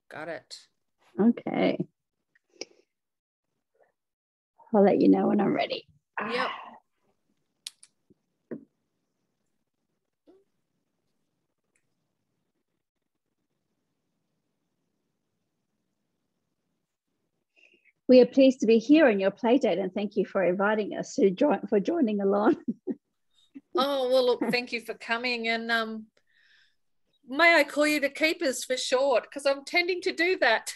Got it. Okay. I'll let you know when I'm ready. Yep. We are pleased to be here on your play date, and thank you for inviting us to joining along. Oh, well, look, thank you for coming. And may I call you the keepers for short, because I'm tending to do that.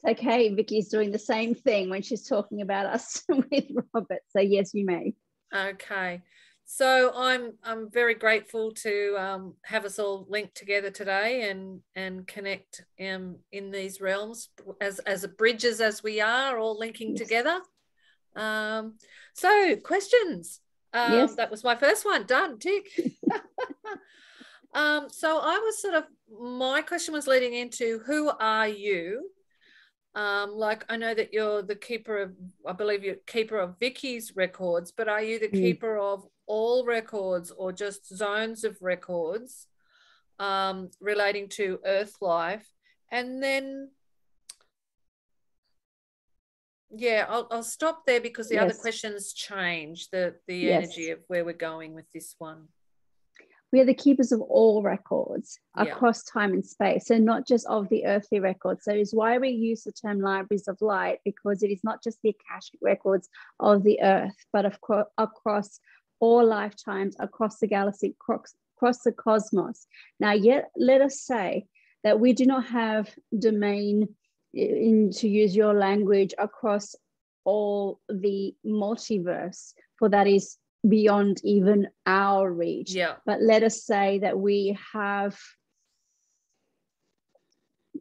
Okay, Vicky's doing the same thing when she's talking about us with Robert. So yes, you may. Okay. So I'm very grateful to have us all linked together today and connect in these realms as bridges as we are, all linking together. So questions. Yes. That was my first one. Done. Tick. So I was my question was leading into, who are you? Like, I know that you're the keeper of, I believe you're keeper of Vicky's records, but are you the keeper of all records or just zones of records relating to Earth life? And then, yeah, I'll stop there because the other questions change the energy of where we're going with this one. We are the keepers of all records across time and space, so not just of the earthly records. So it's why we use the term libraries of light, because it is not just the Akashic records of the earth, but across all lifetimes, across the galaxy, across the cosmos. Now, yet let us say that we do not have domain, to use your language, across all the multiverse, for that is beyond even our reach. But let us say that we have,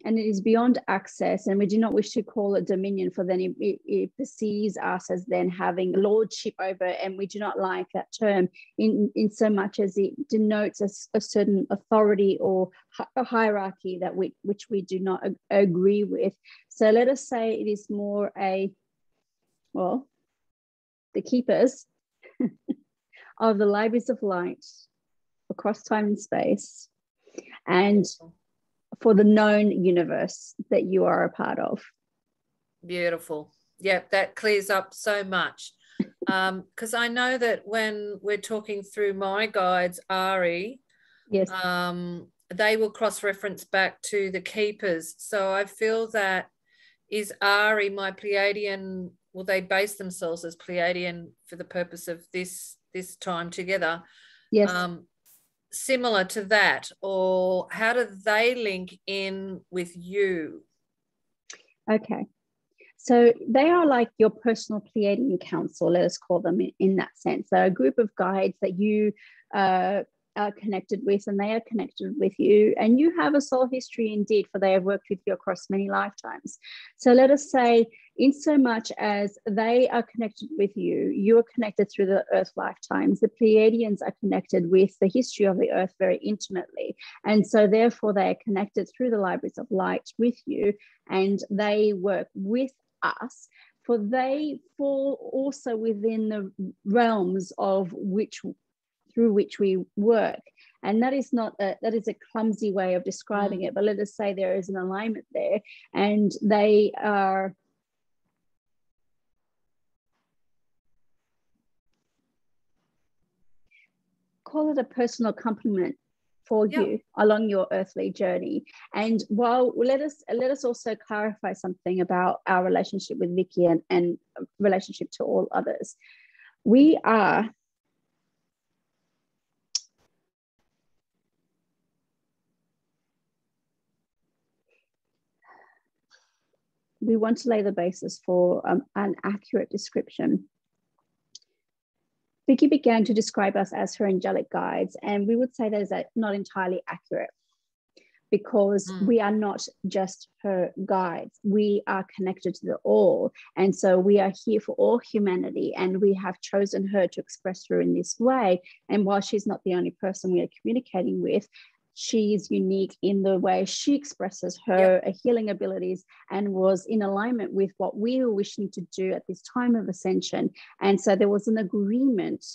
and it is beyond access, and we do not wish to call it dominion, for then it perceives us as then having lordship over, and we do not like that term in so much as it denotes a certain authority or a hierarchy that which we do not agree with. So let us say it is more the keepers of the libraries of light across time and space, and for the known universe that you are a part of. Beautiful. Yeah, that clears up so much. Because I know that when we're talking through my guides, Ari, they will cross-reference back to the keepers. So I feel that is Ari, my Pleiadian, well, they base themselves as Pleiadian for the purpose of this time together. Similar to that, or how do they link in with you? Okay, so they are like your personal Pleiadian council, let us call them in that sense. They're a group of guides that you are connected with, and they are connected with you, and you have a soul history indeed, for they have worked with you across many lifetimes. So let us say, in so much as they are connected with you, you are connected through the earth lifetimes. The Pleiadians are connected with the history of the earth very intimately, and so therefore they are connected through the libraries of light with you, and they work with us, for they fall also within the realms of through which we work. And that is that is a clumsy way of describing it, but let us say there is an alignment there, and they are call it a personal accompaniment for you along your earthly journey. And while let us also clarify something about our relationship with Vicky and relationship to all others. We want to lay the basis for an accurate description. Vicky began to describe us as her angelic guides, and we would say that is not entirely accurate, because we are not just her guides. We are connected to the all, and so we are here for all humanity, and we have chosen her to express her in this way. And while she's not the only person we are communicating with, she is unique in the way she expresses her healing abilities, and was in alignment with what we were wishing to do at this time of ascension. And so there was an agreement,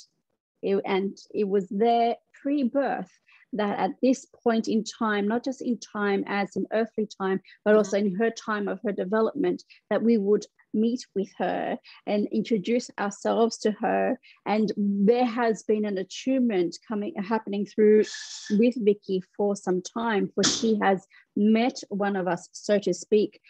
and it was there pre-birth that at this point in time, not just in time as in earthly time, but also in her time of her development, that we would meet with her and introduce ourselves to her. And there has been an attunement happening through with Vicky for some time, for she has met one of us, so to speak,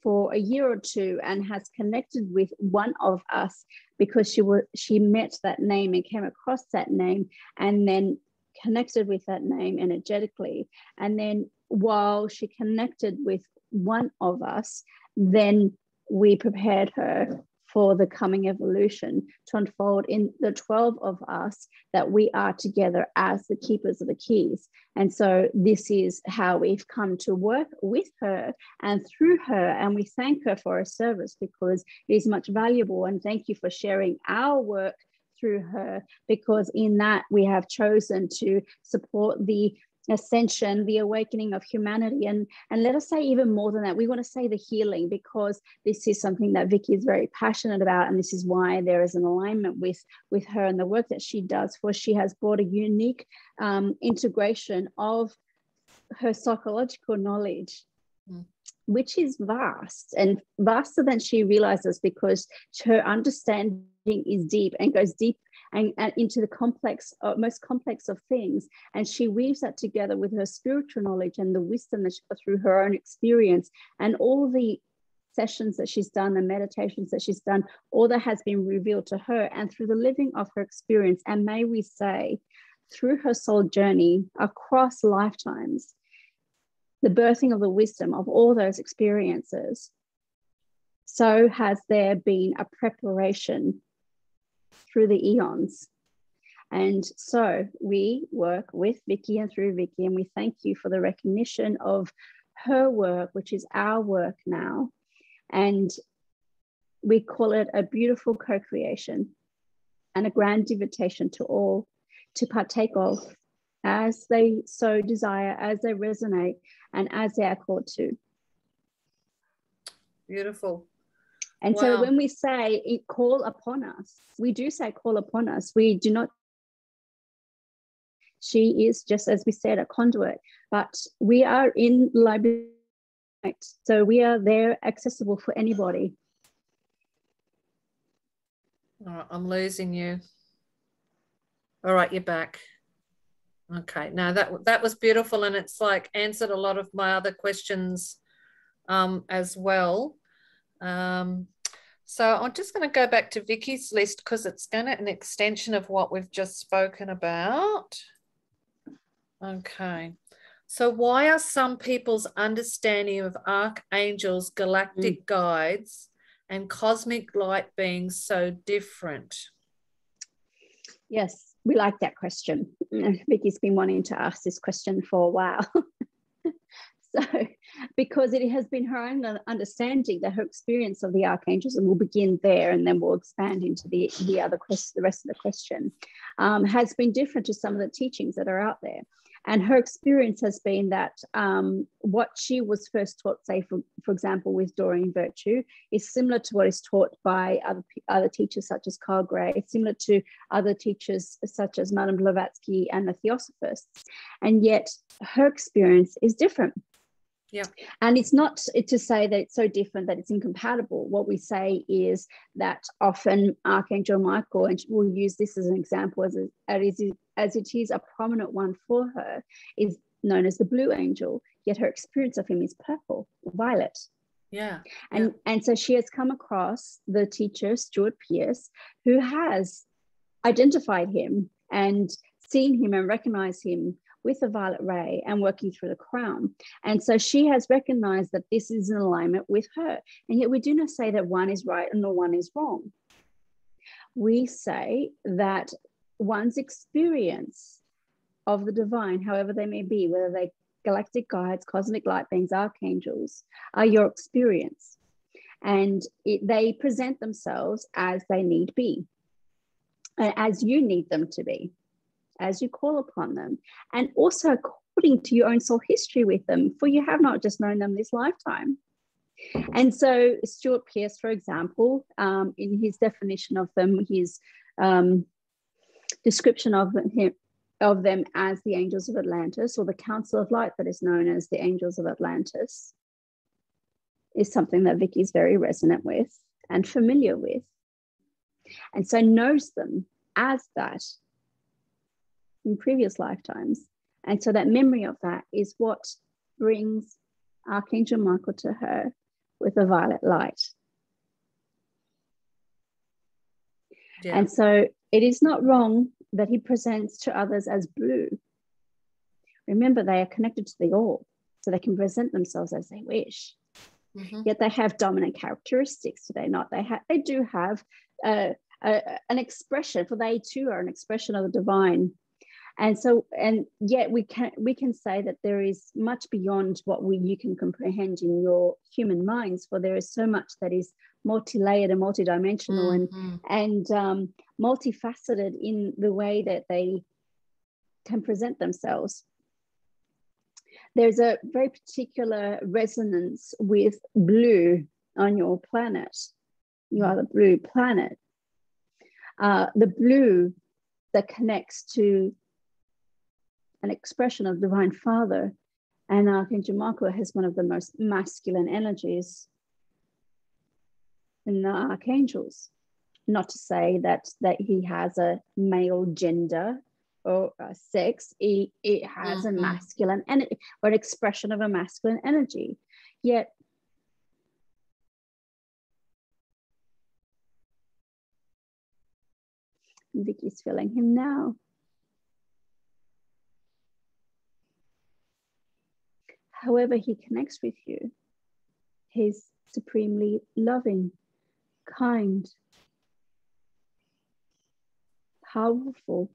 for a year or two, and has connected with one of us because she met that name and came across that name, and then connected with that name energetically. And then while she connected with one of us, then we prepared her for the coming evolution to unfold in the 12 of us that we are together as the keepers of the keys. And so this is how we've come to work with her and through her. And we thank her for her service because it is much valuable. And thank you for sharing our work through her, because in that we have chosen to support the ascension, the awakening of humanity, and let us say even more than that, we want to say the healing, because this is something that Vicky is very passionate about, and this is why there is an alignment with her and the work that she does, for she has brought a unique integration of her psychological knowledge, which is vast and vaster than she realizes, because her understanding is deep and goes deep and into the complex, most complex of things. And she weaves that together with her spiritual knowledge and the wisdom that she got through her own experience, and all the sessions that she's done, the meditations that she's done, all that has been revealed to her, and through the living of her experience. And may we say, through her soul journey across lifetimes, the birthing of the wisdom of all those experiences, so has there been a preparation through the eons. And so we work with Vicky and through Vicky, and we thank you for the recognition of her work, which is our work now. And we call it a beautiful co-creation and a grand invitation to all to partake of as they so desire, as they resonate, and as they are called to. Beautiful. And wow. So when we say call upon us, we do say call upon us. We do not. She is, just as we said, a conduit, but we are in library, so we are there, accessible for anybody. All right, I'm losing you. All right, you're back. Okay, now that was beautiful, and it's like answered a lot of my other questions as well. So I'm just going to go back to Vicky's list because it's going to an extension of what we've just spoken about. Okay, so why are some people's understanding of archangels, galactic guides, and cosmic light beings so different? Yes, we like that question. Vicky's been wanting to ask this question for a while. So, because it has been her own understanding that her experience of the archangels, and we'll begin there and then we'll expand into the rest of the question, has been different to some of the teachings that are out there. And her experience has been that what she was first taught, say, for example, with Doreen Virtue, is similar to what is taught by other teachers such as Carl Gray. It's similar to other teachers such as Madame Blavatsky and the Theosophists. And yet her experience is different. Yeah. And it's not to say that it's so different that it's incompatible. What we say is that often Archangel Michael, and we'll use this as an example as it is a prominent one for her, is known as the blue angel, yet her experience of him is purple, violet. Yeah. And so she has come across the teacher, Stuart Pearce, who has identified him and seen him and recognized him with the violet ray and working through the crown. And so she has recognized that this is in alignment with her. And yet we do not say that one is right and one is wrong. We say that one's experience of the divine, however they may be, whether they galactic guides, cosmic light beings, archangels, are your experience. And they present themselves as they need be, as you need them to be, as you call upon them, and also according to your own soul history with them, for you have not just known them this lifetime. And so Stuart Pearce, for example, in his definition of them, his description of of them as the angels of Atlantis, or the Council of Light that is known as the Angels of Atlantis, is something that Vicky is very resonant with and familiar with, and so knows them as that in previous lifetimes. And so that memory of that is what brings Archangel Michael to her with a violet light. Yeah. And so it is not wrong that he presents to others as blue. Remember, they are connected to the all, so they can present themselves as they wish. Mm-hmm. Yet they have dominant characteristics, do they not? They do have an expression, for they too are an expression of the divine. And so, and yet we can say that there is much beyond what you can comprehend in your human minds, for there is so much that is multi-layered and multidimensional, mm-hmm. and multifaceted in the way that they can present themselves. There's a very particular resonance with blue on your planet. You are the blue planet. The blue that connects to an expression of Divine Father, and Archangel Michael has one of the most masculine energies in the archangels. Not to say that he has a male gender or sex. It has mm-hmm. a masculine energy, or an expression of a masculine energy. Yet Vicky's feeling him now. However he connects with you, he's supremely loving, kind, powerful,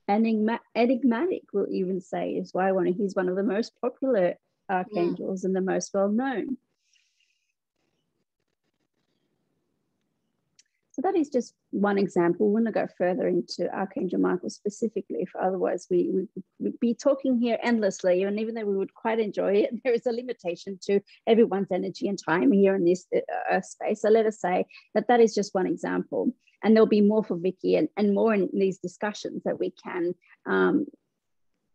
enigmatic, we'll even say, is why he's one of the most popular archangels and the most well-known. So that is just one example. We're going to go further into Archangel Michael specifically, for otherwise we'd be talking here endlessly. And even though we would quite enjoy it, there is a limitation to everyone's energy and time here in this space. So let us say that is just one example. And there'll be more for Vicky and more in these discussions that we can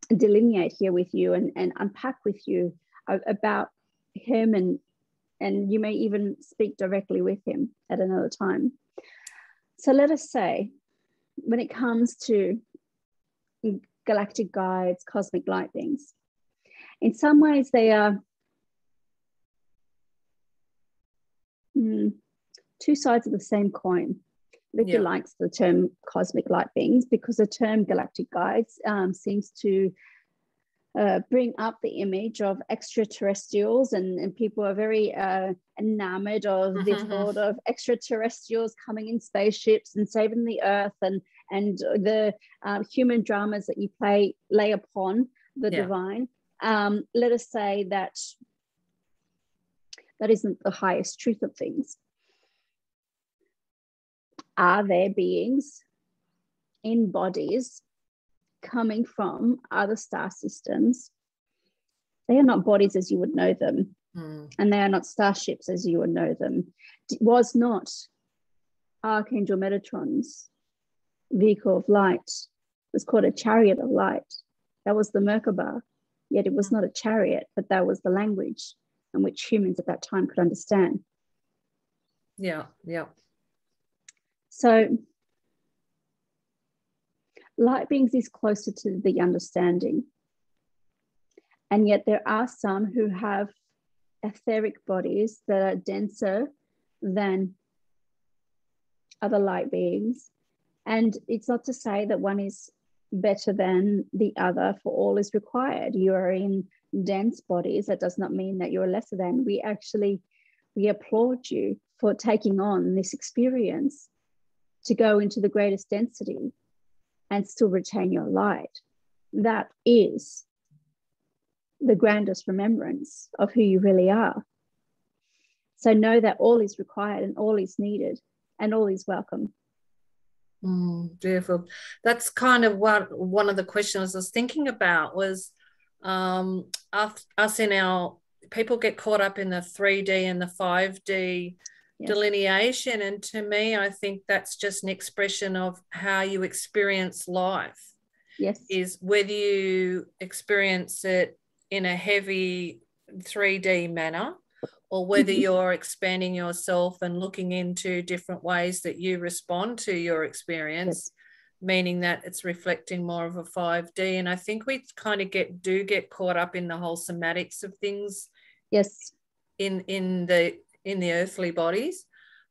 delineate here with you and unpack with you about him. And you may even speak directly with him at another time. So let us say, when it comes to galactic guides, cosmic light beings, in some ways they are two sides of the same coin. Vicky likes the term cosmic light beings because the term galactic guides seems to bring up the image of extraterrestrials, and people are very enamored of the thought of extraterrestrials coming in spaceships and saving the earth, and the human dramas that you lay upon the divine. Let us say that isn't the highest truth of things. Are there beings in bodies coming from other star systems? They are not bodies as you would know them, and they are not starships as you would know them. It was not Archangel Metatron's vehicle of light. It was called a chariot of light. That was the Merkaba, yet it was not a chariot, but that was the language in which humans at that time could understand. Yeah. So light beings is closer to the understanding. And yet there are some who have etheric bodies that are denser than other light beings. And it's not to say that one is better than the other, for all is required. You are in dense bodies. That does not mean that you're lesser than. We applaud you for taking on this experience to go into the greatest density and still retain your light. That is the grandest remembrance of who you really are. So know that all is required and all is needed and all is welcome. Beautiful. That's kind of what one of the questions I was thinking about was us in our, people get caught up in the 3D and the 5D delineation. And to me, I think that's just an expression of how you experience life. Yes. Is whether you experience it in a heavy 3D manner, or whether you're expanding yourself and looking into different ways that you respond to your experience, meaning that it's reflecting more of a 5D. And I think we kind of get caught up in the whole somatics of things. Yes. In the earthly bodies.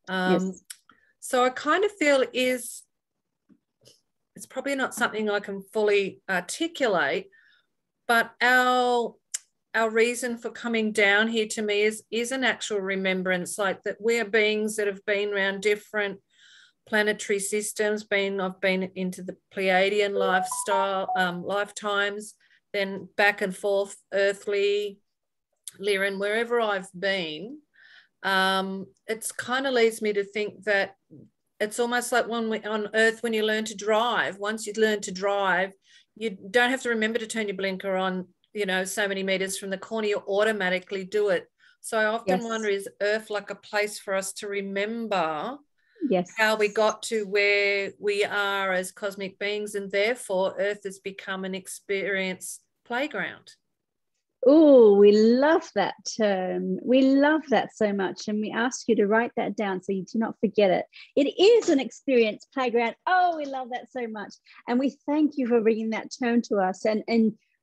So I kind of feel it's probably not something I can fully articulate, but our reason for coming down here, to me, is an actual remembrance, like that we are beings that have been around different planetary systems. I've been into the Pleiadian lifetimes, then back and forth, earthly, Lyran, wherever I've been. It's kind of leads me to think that it's almost like on Earth, when you learn to drive, once you learn to drive, you don't have to remember to turn your blinker on, so many meters from the corner, you automatically do it. So I often wonder, is Earth like a place for us to remember how we got to where we are as cosmic beings, and therefore Earth has become an experience playground? Oh, we love that term. We love that so much. And we ask you to write that down so you do not forget it. It is an experience playground. Oh, we love that so much. And we thank you for bringing that term to us. And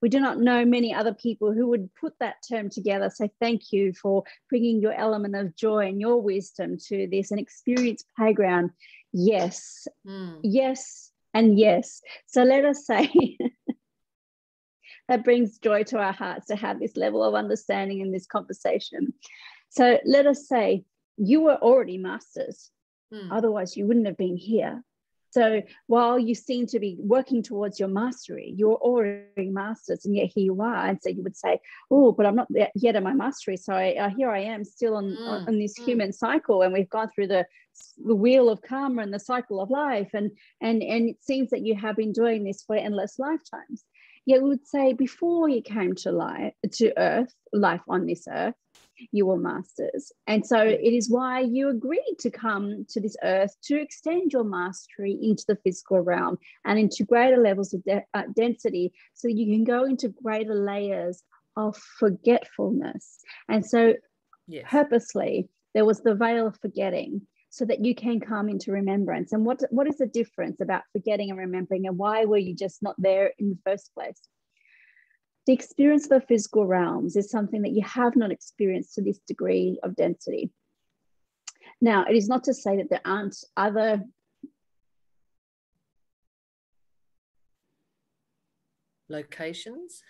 we do not know many other people who would put that term together. So thank you for bringing your element of joy and your wisdom to this, an experience playground. Yes, yes, and yes. So let us say... that brings joy to our hearts to have this level of understanding in this conversation. So let us say you were already masters. Otherwise you wouldn't have been here. So while you seem to be working towards your mastery, you're already masters, and yet here you are. And so you would say, oh, but I'm not yet at my mastery. So here I am still on this human cycle, and we've gone through the wheel of karma and the cycle of life. And it seems that you have been doing this for endless lifetimes. Yet we would say before you came to life on this earth, you were masters. And so it is why you agreed to come to this earth to extend your mastery into the physical realm and into greater levels of density, so you can go into greater layers of forgetfulness. And so purposely, there was the veil of forgetting, so that you can come into remembrance. And what is the difference about forgetting and remembering, and why were you just not there in the first place? The experience of the physical realms is something that you have not experienced to this degree of density. Now, it is not to say that there aren't other locations.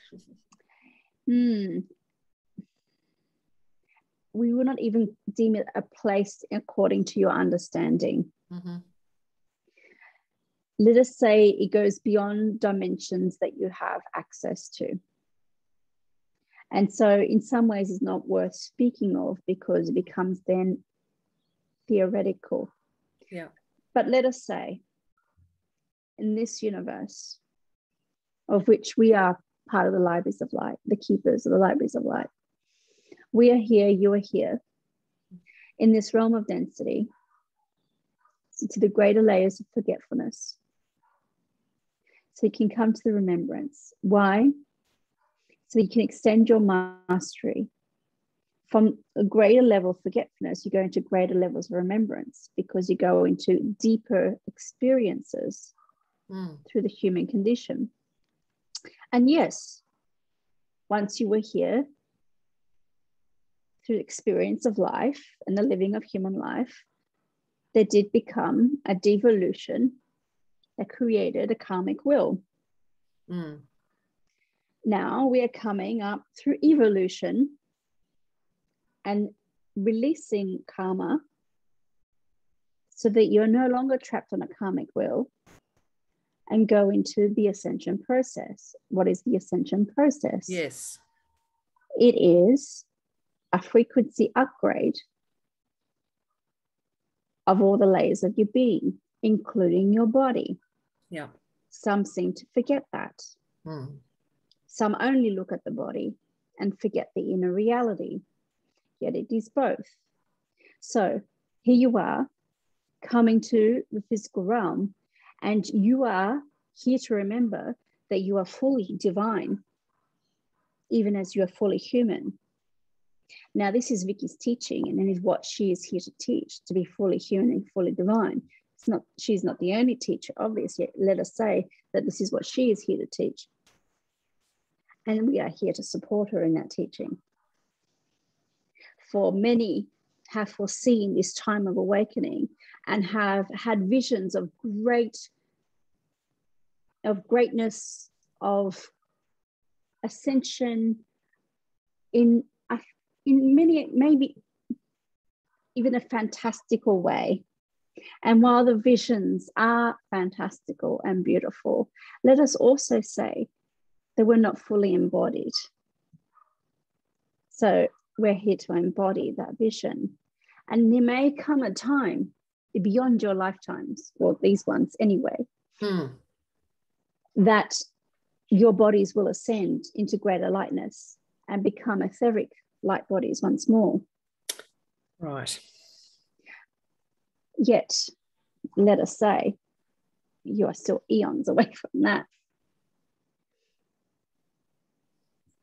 We will not even deem it a place according to your understanding. Let us say it goes beyond dimensions that you have access to. And so in some ways it's not worth speaking of, because it becomes then theoretical. But let us say in this universe, of which we are part of the libraries of light, the keepers of the libraries of light, we are here, you are here, in this realm of density, to the greater layers of forgetfulness. So you can come to the remembrance. Why? So you can extend your mastery. From a greater level of forgetfulness, you go into greater levels of remembrance, because you go into deeper experiences through the human condition. And yes, once you were here, through the experience of life and the living of human life, there did become a devolution that created a karmic will. Now we are coming up through evolution and releasing karma, so that you're no longer trapped on a karmic will, and go into the ascension process. What is the ascension process? Yes. It is a frequency upgrade of all the layers of your being, including your body. Some seem to forget that. Some only look at the body and forget the inner reality. Yet it is both. So here you are coming to the physical realm, and you are here to remember that you are fully divine, even as you are fully human. Now, this is Vicky's teaching, and it is what she is here to teach, to be fully human and fully divine. She's not the only teacher, obviously. Let us say that this is what she is here to teach. And we are here to support her in that teaching. For many have foreseen this time of awakening and have had visions of greatness, of ascension in many, maybe even a fantastical way. And while the visions are fantastical and beautiful, let us also say that we're not fully embodied. So we're here to embody that vision. And there may come a time beyond your lifetimes, or these ones anyway, that your bodies will ascend into greater lightness and become etheric light bodies once more. Right. Yet, let us say, you are still eons away from that.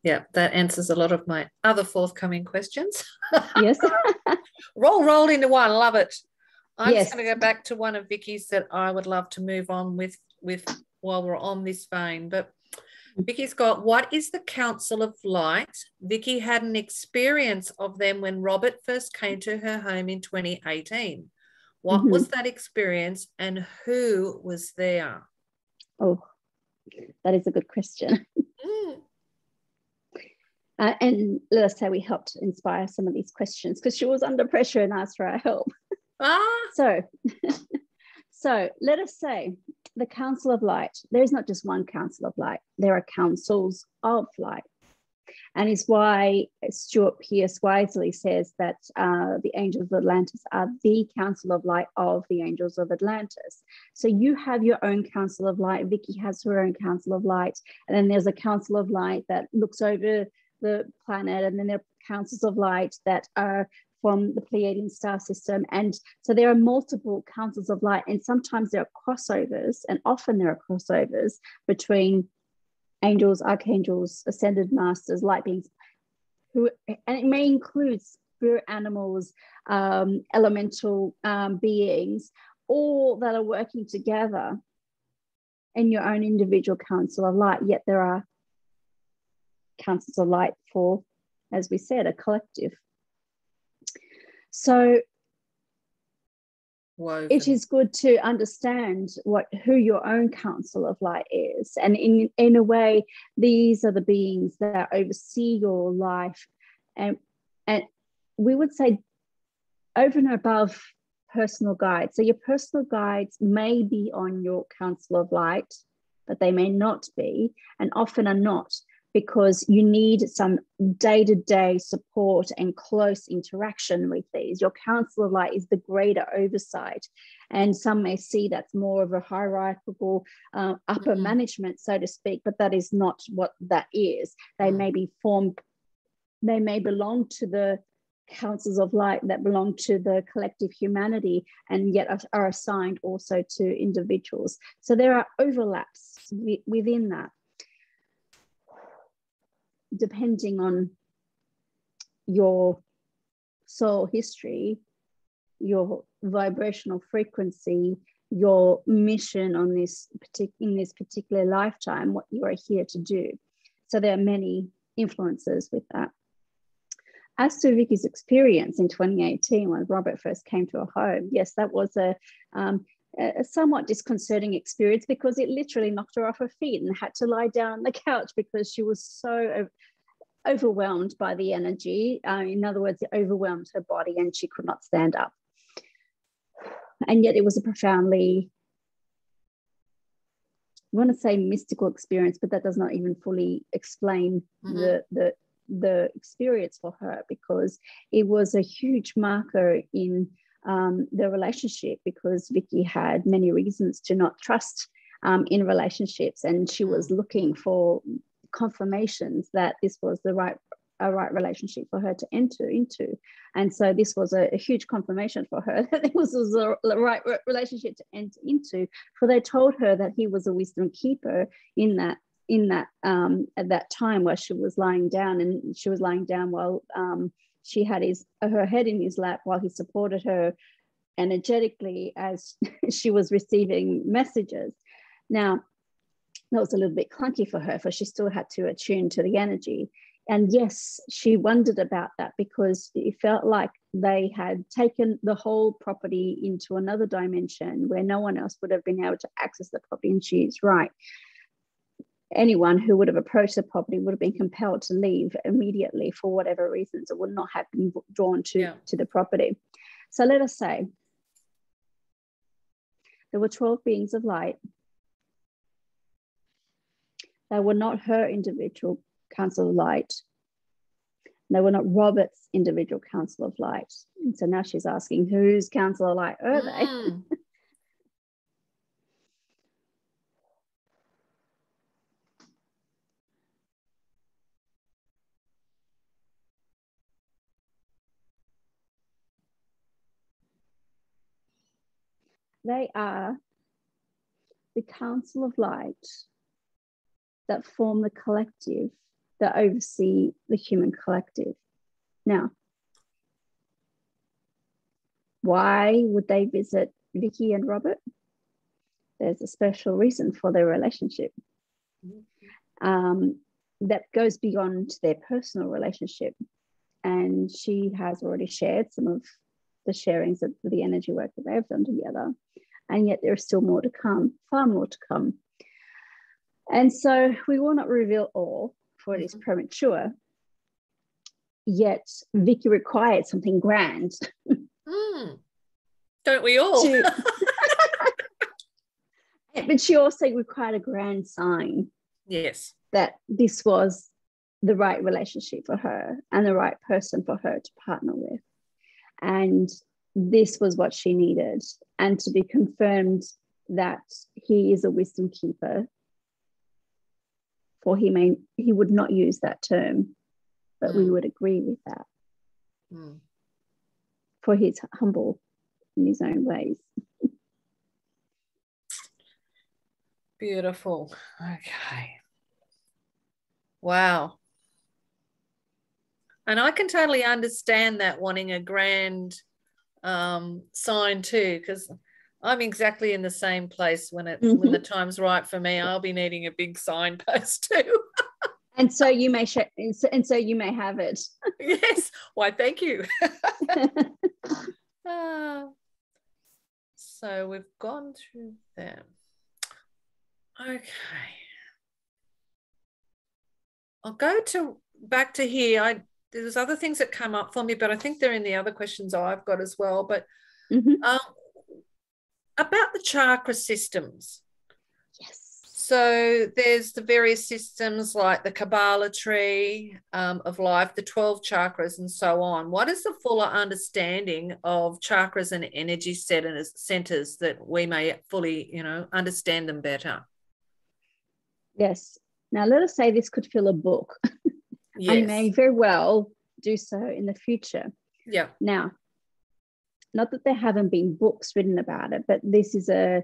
Yeah, that answers a lot of my other forthcoming questions. Yes. rolled into one. Love it. I'm Yes. just going to go back to one of Vicky's that I would love to move on with while we're on this vein. But Vicky's got, what is the Council of Light? Vicky had an experience of them when Robert first came to her home in 2018. What was that experience and who was there? Oh, that is a good question. And let us say we helped inspire some of these questions because she was under pressure and asked for our help. So let us say the Council of Light, there's not just one Council of Light, there are councils of light. And is why Stuart Pearce wisely says that the angels of Atlantis are the Council of Light of the angels of Atlantis. So you have your own Council of Light. Vicky has her own Council of Light. And then there's a Council of Light that looks over the planet. And then there are councils of light that are from the Pleiadian star system. And so there are multiple councils of light. And sometimes there are crossovers, and often there are crossovers between angels, archangels, ascended masters, light beings, and it may include spirit animals, elemental beings, all that are working together in your own individual council of light. Yet there are councils of light for, as we said, a collective. So it is good to understand who your own council of light is. And in a way, these are the beings that oversee your life. And we would say over and above personal guides. So your personal guides may be on your council of light, but they may not be, and often are not, because you need some day-to-day support and close interaction with these. Your council of light is the greater oversight. And some may see that's more of a hierarchical upper management, so to speak, but that is not what that is. They may be formed, they may belong to the councils of light that belong to the collective humanity, and yet are assigned also to individuals. So there are overlaps within that, depending on your soul history, your vibrational frequency, your mission on in this particular lifetime, what you are here to do. So there are many influences with that. As to Vicky's experience in 2018, when Robert first came to her home, yes, that was a somewhat disconcerting experience, because it literally knocked her off her feet and had to lie down on the couch because she was so overwhelmed by the energy. In other words, it overwhelmed her body and she could not stand up. And yet it was a profoundly, I want to say mystical experience, but that does not even fully explain the experience for her, because it was a huge marker in the relationship, because Vicky had many reasons to not trust in relationships, and she was looking for confirmations that this was the right a right relationship for her to enter into. And so this was a huge confirmation for her that this was the right relationship to enter into, for they told her that he was a wisdom keeper in that at that time where she was lying down, and she was lying down while she had her head in his lap while he supported her energetically as she was receiving messages. Now, that was a little bit clunky for her, for she still had to attune to the energy. And yes, she wondered about that, because it felt like they had taken the whole property into another dimension where no one else would have been able to access the property. And she's right. Anyone who would have approached the property would have been compelled to leave immediately for whatever reasons, or would not have been drawn to the property. So let us say there were 12 beings of light. They were not her individual council of light. They were not Robert's individual council of light. And so now she's asking, whose council of light are they? They are the council of light that form the collective, that oversee the human collective. Now, why would they visit Vicky and Robert? There's a special reason for their relationship that goes beyond their personal relationship. And she has already shared some of the sharings of the energy work that they've done together. And yet there's still more to come, far more to come. And so we will not reveal all, for it is premature. Yet Vicky required something grand. Don't we all? But she also required a grand sign. Yes. That this was the right relationship for her and the right person for her to partner with. And this was what she needed. And to be confirmed that he is a wisdom keeper. For he would not use that term, but we would agree with that. For he's humble in his own ways. Beautiful. Okay. Wow. And I can totally understand that, wanting a grand sign too, because I'm exactly in the same place when the time's right for me. I'll be needing a big signpost too. And so you may you may have it. Yes. Why, thank you. So we've gone through that. Okay. I'll go back to here. There's other things that come up for me, but I think they're in the other questions I've got as well. But about the chakra systems. Yes. So there's the various systems like the Kabbalah tree of life, the 12 chakras and so on. What is the fuller understanding of chakras and energy centers that we may fully, understand them better? Yes. Now, let us say this could fill a book. Yes. I may very well do so in the future. Yeah. Now, not that there haven't been books written about it, but this is a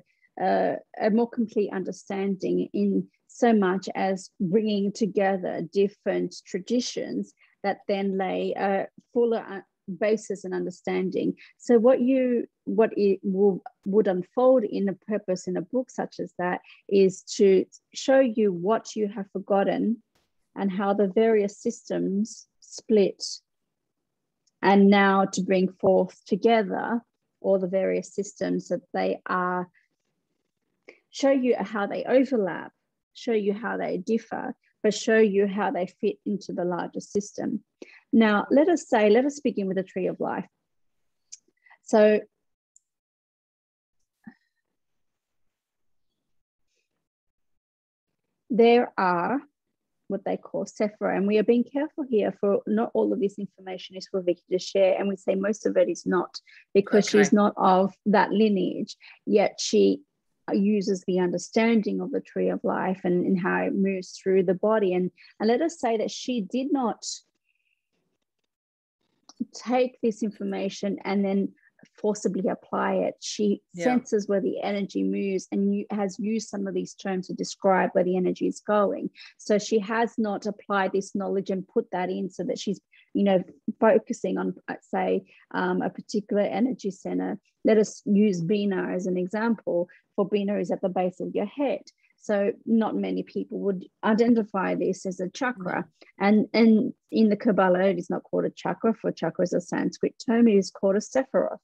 more complete understanding, in so much as bringing together different traditions that then lay a fuller basis and understanding. So what it would unfold in a purpose in a book such as that is to show you what you have forgotten and how the various systems split, and now to bring forth together all the various systems that they are, show you how they overlap, show you how they differ, but show you how they fit into the larger system. Now, let us begin with the tree of life. So there are what they call Sephira, and we are being careful here, for not all of this information is for Vicky to share, and we say most of it is not, because she's not of that lineage, yet she uses the understanding of the tree of life and how it moves through the body. And let us say that she did not take this information and then forcibly apply it. She senses where the energy moves and has used some of these terms to describe where the energy is going. So she has not applied this knowledge and put that in so that she's, you know, focusing on, say, a particular energy center. Let us use Bina as an example. For Bina is at the base of your head. So not many people would identify this as a chakra. And in the Kabbalah, it is not called a chakra, for chakra is a Sanskrit term. It is called a sephiroth.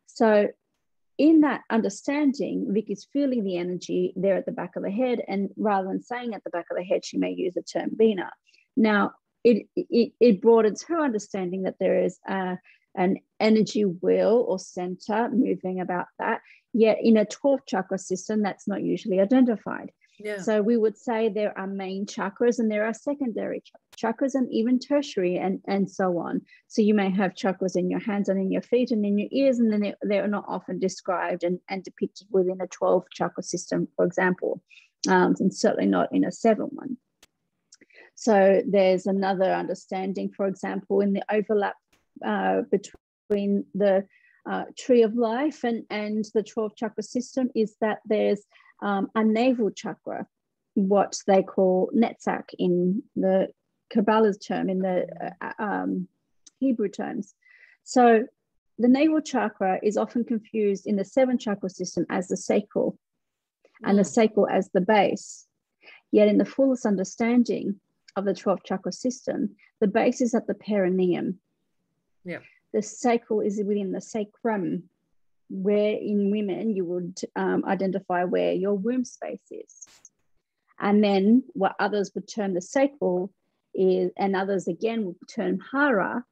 So in that understanding, Vicky's feeling the energy there at the back of the head, and rather than saying at the back of the head, she may use the term Bina. Now, it broadens her understanding that there is an energy wheel or center moving about that. Yet in a 12th chakra system, that's not usually identified. Yeah. So we would say there are main chakras and there are secondary chakras and even tertiary and so on. So you may have chakras in your hands and in your feet and in your ears, and then they're not often described and depicted within a 12 chakra system, for example, and certainly not in a 7 one. So there's another understanding, for example, in the overlap between the tree of life and the 12 chakra system is that there's a navel chakra, what they call netzach in the Kabbalah's term, in the Hebrew terms. So the navel chakra is often confused in the 7 chakra system as the sacral and the sacral as the base. Yet in the fullest understanding of the 12 chakra system, the base is at the perineum. Yeah. The sacral is within the sacrum, where in women you would identify where your womb space is. And then what others would term the sacral is, and others again would term hara,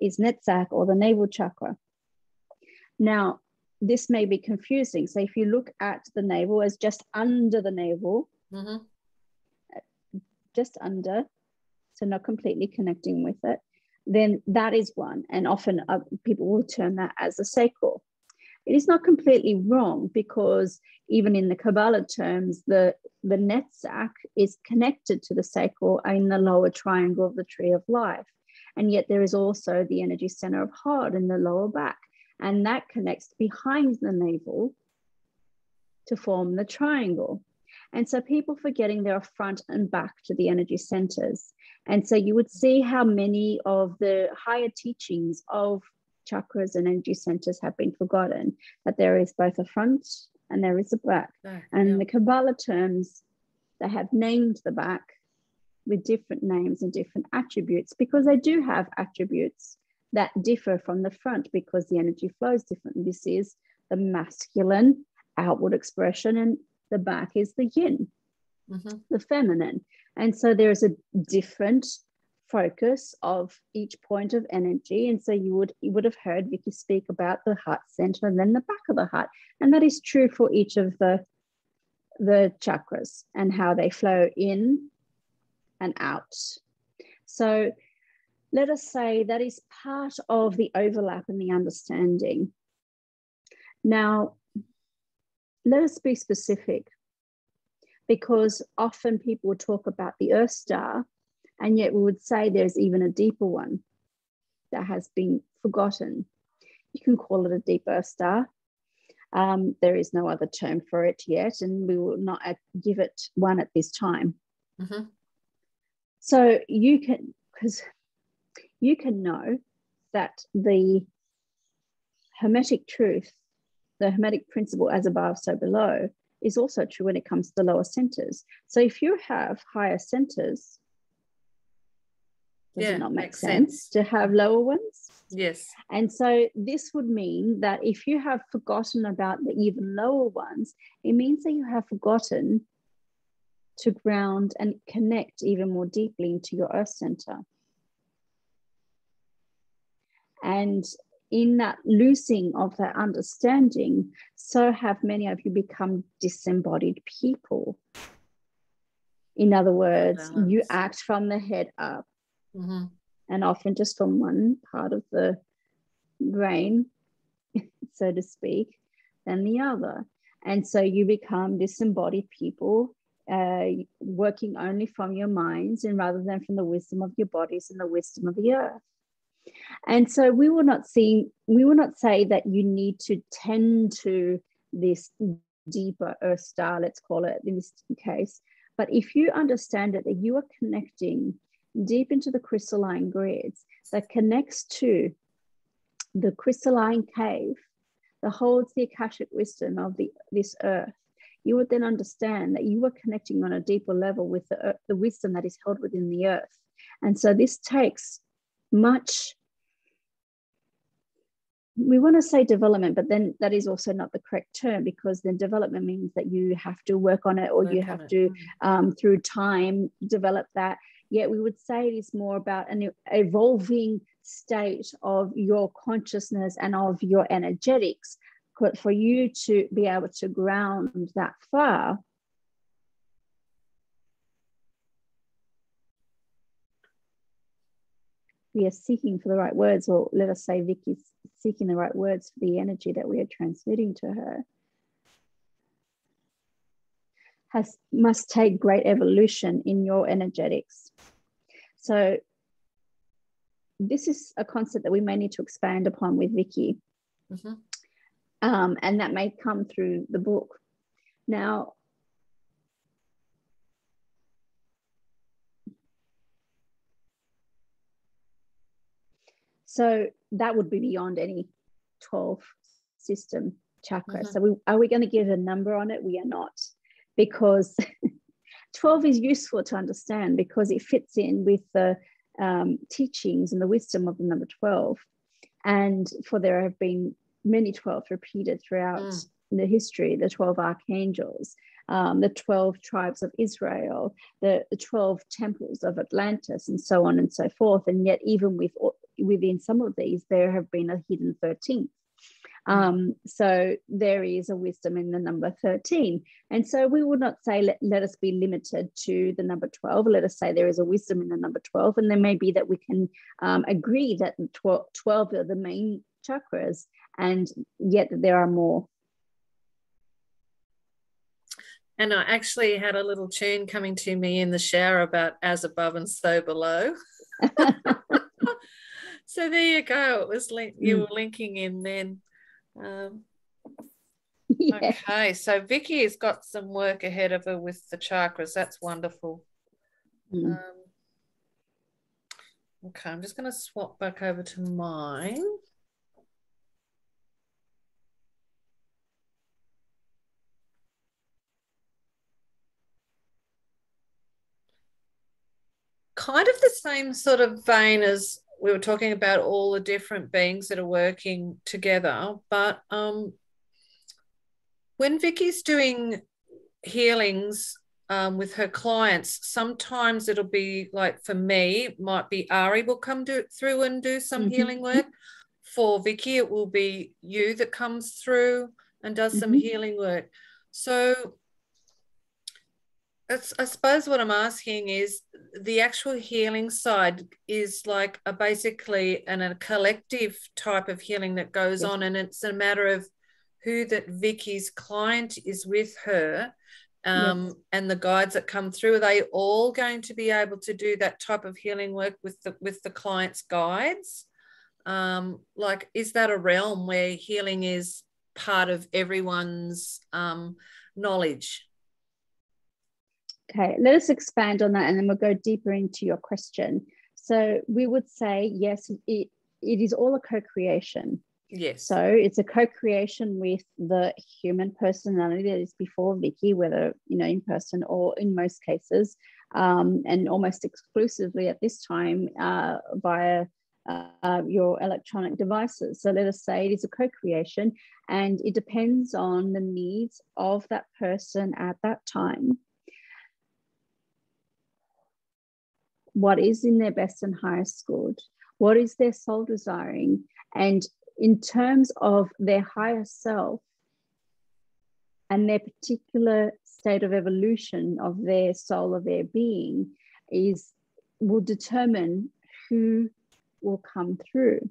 is netzach or the navel chakra. Now, this may be confusing. So if you look at the navel as just under the navel, just under, so not completely connecting with it, then that is one. And often people will term that as the sacral. It is not completely wrong, because even in the Kabbalah terms, the netzach is connected to the sacral in the lower triangle of the tree of life. And yet there is also the energy center of heart in the lower back. And that connects behind the navel to form the triangle. And so people forgetting there are front and back to the energy centers. And so you would see how many of the higher teachings of chakras and energy centers have been forgotten, that there is both a front and there is a back. And the Kabbalah terms, they have named the back with different names and different attributes, because they do have attributes that differ from the front, because the energy flows differently. This is the masculine outward expression, and the back is the yin, the feminine. And so there's a different focus of each point of energy. And so you would have heard Vicky speak about the heart center and then the back of the heart. And that is true for each of the chakras and how they flow in and out. So let us say that is part of the overlap and the understanding. Now, let us be specific, because often people will talk about the Earth star, and yet we would say there's even a deeper one that has been forgotten. You can call it a deep Earth star. There is no other term for it yet, and we will not give it one at this time. So you can know that the Hermetic truth, the Hermetic principle, as above, so below, is also true when it comes to the lower centers. So if you have higher centers, does it not make sense to have lower ones? Yes. And so this would mean that if you have forgotten about the even lower ones, it means that you have forgotten to ground and connect even more deeply into your Earth center. And in that losing of that understanding, so have many of you become disembodied people. In other words, you act from the head up, and often just from one part of the brain, so to speak, than the other. And so you become disembodied people, working only from your minds and rather than from the wisdom of your bodies and the wisdom of the earth. And so we will not say that you need to tend to this deeper earth star, let's call it in this case. But if you understand it, that you are connecting deep into the crystalline grids that connects to the crystalline cave that holds the Akashic wisdom of this earth, you would then understand that you are connecting on a deeper level with the wisdom that is held within the earth. And so this takes much, we want to say development, but then that is also not the correct term, because then development means that you have to work on it, or you have to, through time, develop that. Yet we would say it is more about an evolving state of your consciousness and of your energetics. For you to be able to ground that far, we are seeking for the right words, or let us say Vicky's seeking the right words for the energy that we are transmitting to her, must take great evolution in your energetics. So this is a concept that we may need to expand upon with Vicky. Mm-hmm. And that may come through the book. Now, so that would be beyond any 12 system chakra. Mm-hmm. So are we going to give a number on it? We are not, because 12 is useful to understand because it fits in with the teachings and the wisdom of the number 12. And for there have been many 12 repeated throughout the history, the 12 archangels, the 12 tribes of Israel, the 12 temples of Atlantis, and so on and so forth. And yet even within some of these, there have been a hidden 13th. So there is a wisdom in the number 13. And so we would not say, let us be limited to the number 12. Let us say there is a wisdom in the number 12. And then maybe that we can agree that 12 are the main chakras, and yet there are more. And I actually had a little tune coming to me in the shower about as above and so below. So there you go. It was you were linking in then. Yeah. Okay, so Vicky has got some work ahead of her with the chakras. That's wonderful. Okay, I'm just going to swap back over to mine. Kind of the same sort of vein as we were talking about all the different beings that are working together. But when Vicky's doing healings with her clients, sometimes it'll be like, for me, it might be Ari will come through and do some healing work. For Vicky, it will be you that comes through and does some healing work. So I suppose what I'm asking is, the actual healing side is like basically a collective type of healing that goes on, and it's a matter of who that Vicky's client is with her, and the guides that come through. Are they all going to be able to do that type of healing work with the client's guides? Like, is that a realm where healing is part of everyone's knowledge? Okay, let us expand on that, and then we'll go deeper into your question. So we would say, yes, it is all a co-creation. Yes. So it's a co-creation with the human personality that is before Vicky, whether, in person or in most cases, and almost exclusively at this time via your electronic devices. So let us say it is a co-creation, and it depends on the needs of that person at that time. What is in their best and highest good? What is their soul desiring? And in terms of their higher self and their particular state of evolution of their soul, of their being, will determine who will come through.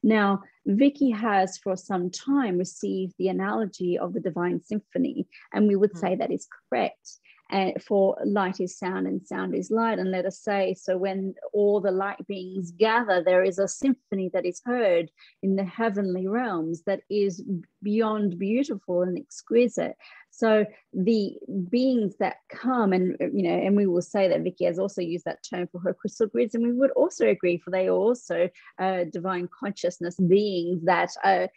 Now, Vicky has for some time received the analogy of the Divine Symphony, and we would say that is correct. and for light is sound and sound is light. And let us say, so when all the light beings gather, there is a symphony that is heard in the heavenly realms that is beyond beautiful and exquisite. So the beings that come, and and we will say that Vicky has also used that term for her crystal grids, and we would also agree, for they are also divine consciousness beings that are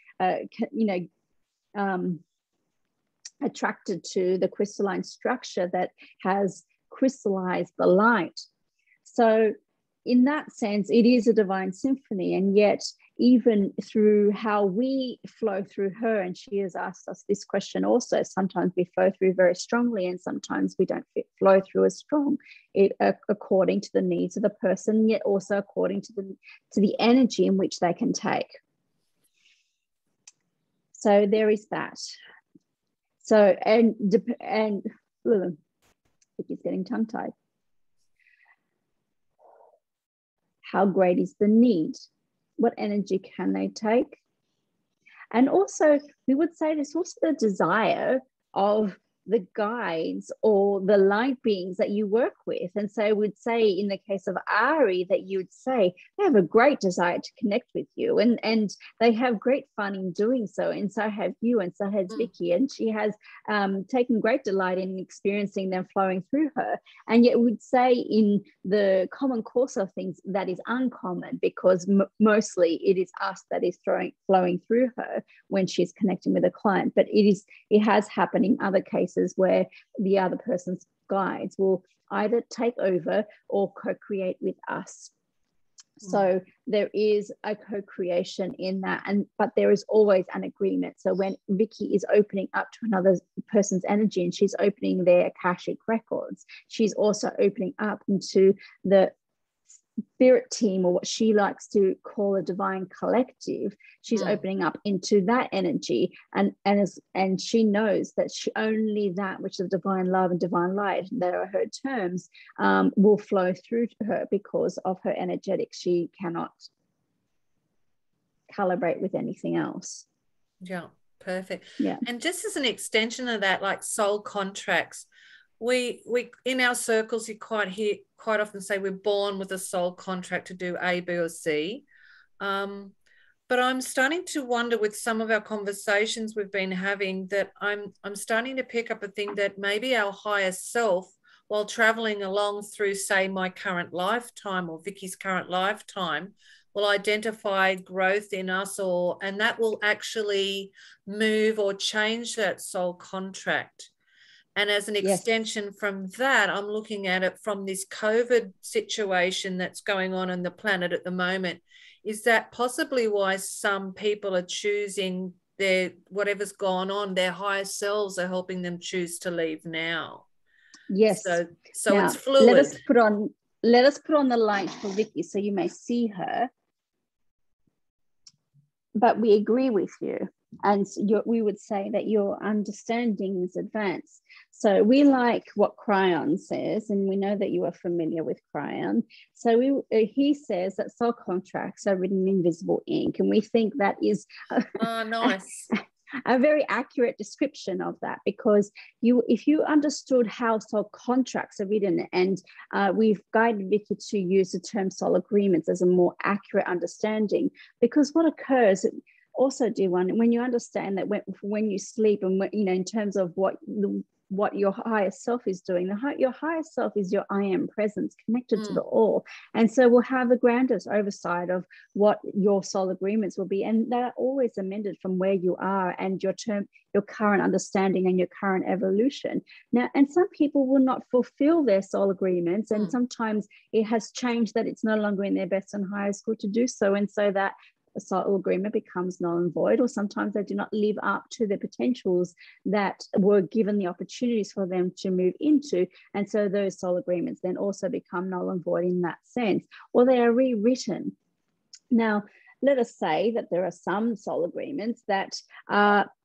attracted to the crystalline structure that has crystallized the light. So in that sense, it is a divine symphony. And yet, even through how we flow through her, and she has asked us this question also, sometimes we flow through very strongly and sometimes we don't flow through as strong, according to the needs of the person, yet also according to the energy in which they can take. So there is that. So, and Vicky's getting tongue-tied. How great is the need? What energy can they take? And also, we would say there's also the desire of the guides or the light beings that you work with. And so we'd say in the case of Ari that you would say they have a great desire to connect with you, and they have great fun in doing so. And so have you, and so has Vicky, and she has taken great delight in experiencing them flowing through her. And yet we'd say in the common course of things that is uncommon, because mostly it is us that is flowing through her when she's connecting with a client. But it has happened in other cases where the other person's guides will either take over or co-create with us. So there is a co-creation in that, but there is always an agreement. So when Vicky is opening up to another person's energy and she's opening their Akashic records, she's also opening up into the spirit team, or what she likes to call a divine collective. She's opening up into that energy, and she knows that only that which is divine love and divine light, that are her terms, will flow through to her because of her energetics. She cannot calibrate with anything else. Yeah, perfect. Yeah. And just as an extension of that, like soul contracts, we in our circles, you quite often say we're born with a soul contract to do A, B, or C. But I'm starting to wonder, with some of our conversations we've been having, that I'm starting to pick up a thing that maybe our higher self, while traveling along through, say, my current lifetime or Vicky's current lifetime, will identify growth in us, and that will actually move or change that soul contract. And as an extension from that, I'm looking at it from this COVID situation that's going on in the planet at the moment. Is that possibly why some people are choosing whatever's gone on, their higher selves are helping them choose to leave now? Yes. So now, it's fluid. Let us put on the light for Vicky so you may see her. But we agree with you. And we would say that your understanding is advanced. So we like what Cryon says, and we know that you are familiar with Cryon. So he says that soul contracts are written in invisible ink, and we think that is nice. A very accurate description of that, because if you understood how soul contracts are written, and we've guided Vicky to use the term soul agreements as a more accurate understanding, because what occurs also, dear one, when you understand that when you sleep, and in terms of what your higher self is doing, your higher self is your I am presence connected to the all, and so we'll have the grandest oversight of what your soul agreements will be, and they're always amended from where you are and your current understanding and your current evolution. Now, and some people will not fulfill their soul agreements, and sometimes it has changed that it's no longer in their best and highest good to do so, and so that a soul agreement becomes null and void, or sometimes they do not live up to the potentials that were given the opportunities for them to move into, and so those soul agreements then also become null and void in that sense, or they are rewritten. Now, let us say that there are some soul agreements that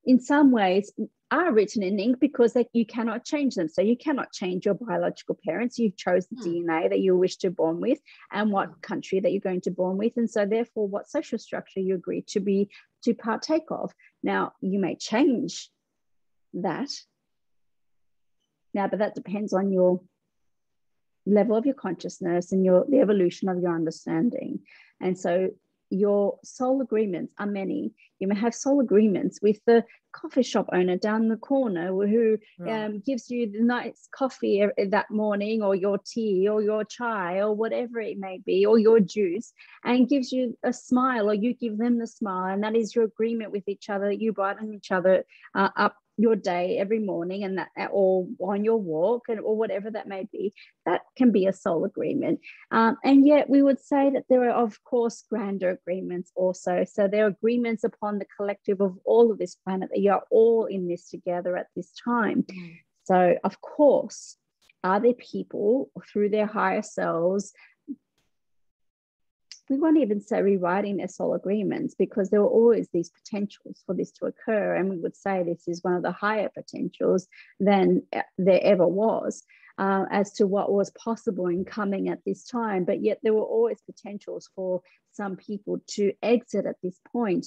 in some ways are written in ink because you cannot change them. So you cannot change your biological parents. You've chose the DNA that you wish to be born with and what country that you're going to be born with. And so therefore what social structure you agree to partake of. Now, you may change that, Now, but that depends on your level of your consciousness and the evolution of your understanding. And so your soul agreements are many. You may have soul agreements with the coffee shop owner down the corner who gives you the nice coffee that morning, or your tea or your chai or whatever it may be, or your juice, and gives you a smile, or you give them the smile. And that is your agreement with each other. You brighten each other up your day every morning, and that, or on your walk, or whatever that may be. That can be a soul agreement. And yet we would say that there are, of course, grander agreements also. So there are agreements upon the collective of all of this planet, that you are all in this together at this time. So of course, are there people through their higher selves, we won't even say rewriting their soul agreements, because there were always these potentials for this to occur. And we would say this is one of the higher potentials than there ever was, as to what was possible in coming at this time. But yet there were always potentials for some people to exit at this point.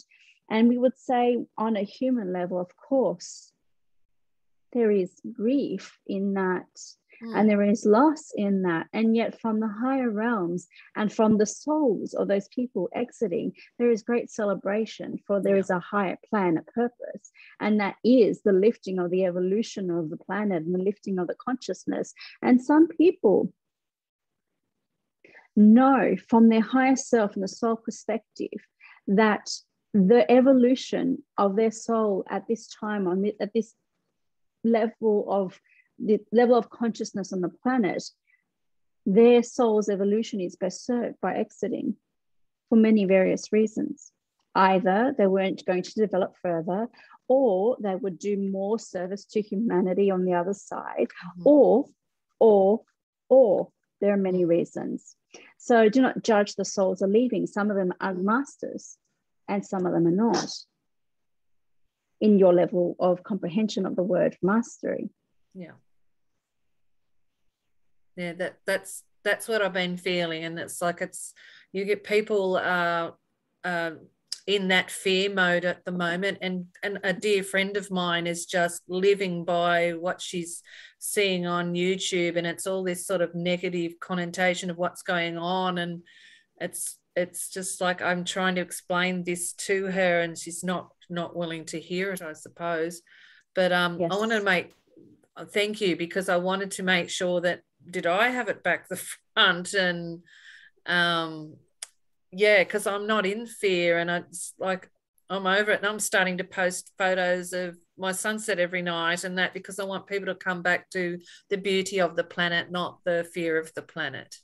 And we would say on a human level, of course, there is grief in that. And there is loss in that. And yet from the higher realms and from the souls of those people exiting, there is great celebration, for there is a higher plan, a purpose. And that is the lifting of the evolution of the planet and the lifting of the consciousness. And some people know from their higher self and the soul perspective that the evolution of their soul at this time, at this level of the level of consciousness on the planet, their soul's evolution is best served by exiting for many various reasons. Either they weren't going to develop further, or they would do more service to humanity on the other side, or there are many reasons. So do not judge the souls are leaving. Some of them are masters and some of them are not, in your level of comprehension of the word mastery. Yeah, that's what I've been feeling. And it's like, you get people in that fear mode at the moment. And a dear friend of mine is just living by what she's seeing on YouTube, and it's all this sort of negative connotation of what's going on. And it's just like, I'm trying to explain this to her, and she's not willing to hear it, I suppose. But I want to thank you, because I wanted to make sure that, did I have it back the front? And because I'm not in fear, and it's like, I'm over it. And I'm starting to post photos of my sunset every night, and that because I want people to come back to the beauty of the planet, not the fear of the planet.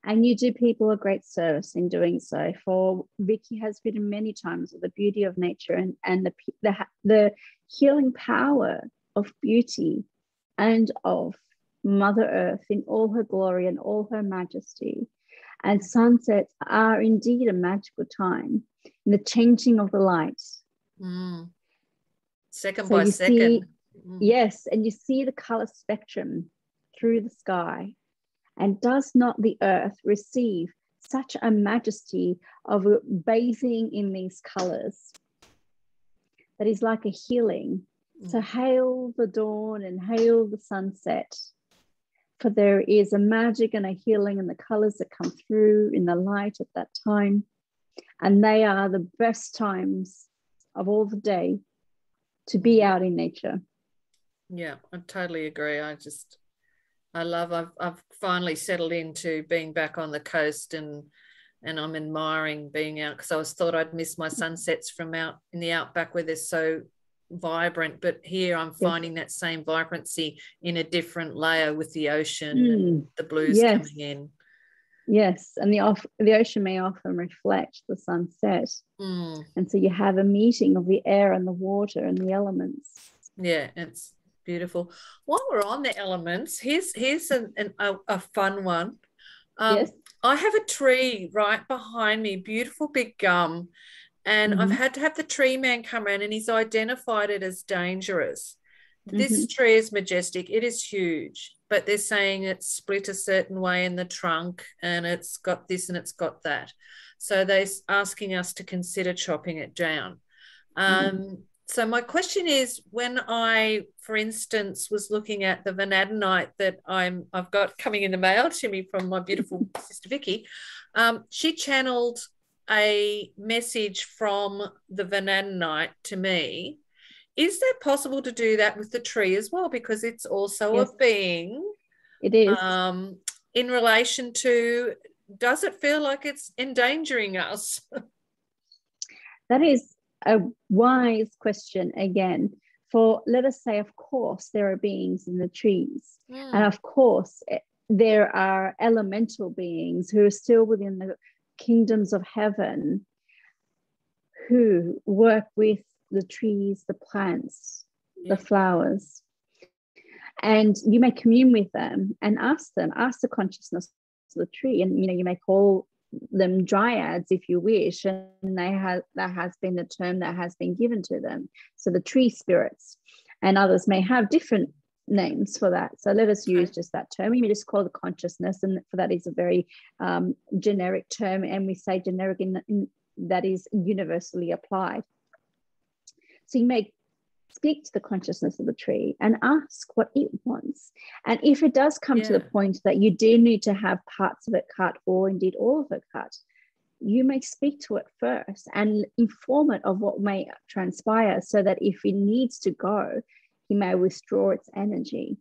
And you do people a great service in doing so. For Vicky has written many times of the beauty of nature and the healing power of beauty and of Mother Earth in all her glory and all her majesty. And sunsets are indeed a magical time in the changing of the light. Second by second. Yes, and you see the color spectrum through the sky. And does not the earth receive such a majesty of bathing in these colors that is like a healing? So hail the dawn and hail the sunset, for there is a magic and a healing in the colors that come through in the light at that time. And they are the best times of all the day to be out in nature. Yeah, I totally agree. I've finally settled into being back on the coast, and I'm admiring being out, because I thought I'd miss my sunsets from out in the outback where they're so vibrant, but here I'm finding that same vibrancy in a different layer with the ocean and the blues coming in. Yes, and the ocean may often reflect the sunset. And so you have a meeting of the air and the water and the elements. Yeah, it's beautiful. While we're on the elements, here's a fun one. I have a tree right behind me, beautiful big gum, and I've had to have the tree man come around, and he's identified it as dangerous. This tree is majestic. It is huge, but they're saying it's split a certain way in the trunk, and it's got this and it's got that. So they're asking us to consider chopping it down. So my question is, when I, for instance, was looking at the vanadinite that I've got coming in the mail to me from my beautiful sister Vicky, she channeled a message from the vanadinite to me. Is that possible to do that with the tree as well? Because it's also Yes, a being. it is. In relation to, does it feel like it's endangering us? That is a wise question again. For, let us say, of course, there are beings in the trees. And of course, there are elemental beings who are still within the kingdoms of heaven who work with the trees, the plants, the flowers. And you may commune with them and ask the consciousness of the tree. And, you may call them dryads if you wish, and that has been the term that has been given to them. So the tree spirits, and others may have different names for that. So let us use just that term. We may just call it consciousness, and for that is a very generic term, and we say generic in that is universally applied. So you may speak to the consciousness of the tree and ask what it wants. And if it does come to the point that you do need to have parts of it cut, or indeed all of it cut, you may speak to it first and inform it of what may transpire, so that if it needs to go, you may withdraw its energy.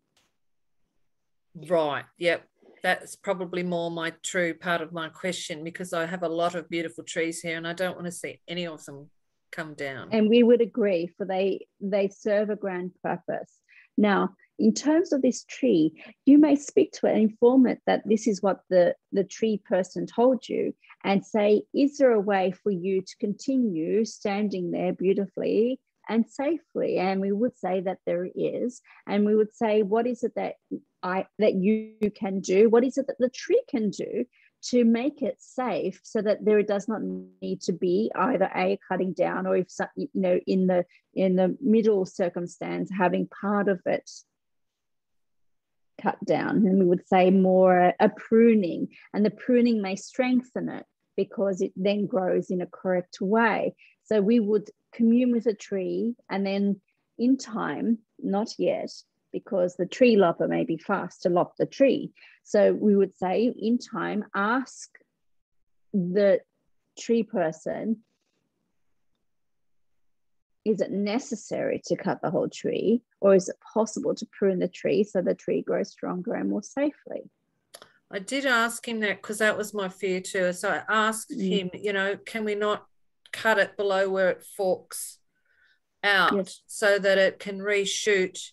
Right. Yep. That's probably more my true part of my question, because I have a lot of beautiful trees here and I don't want to see any of them come down. And we would agree, for they serve a grand purpose. Now, in terms of this tree, you may speak to it and inform it that this is what the tree person told you, and say, is there a way for you to continue standing there beautifully and safely? And we would say that there is. And we would say, what is it that you can do? What is it that the tree can do to make it safe, so that there does not need to be either a cutting down, or if in the middle circumstance, having part of it cut down? And we would say more a pruning, and the pruning may strengthen it because it then grows in a correct way. So we would commune with a tree, and then in time, not yet, because the tree lopper may be fast to lop the tree. So we would say, in time, ask the tree person, is it necessary to cut the whole tree, or is it possible to prune the tree so the tree grows stronger and more safely? I did ask him that, because that was my fear too. So I asked him, can we not cut it below where it forks out, so that it can reshoot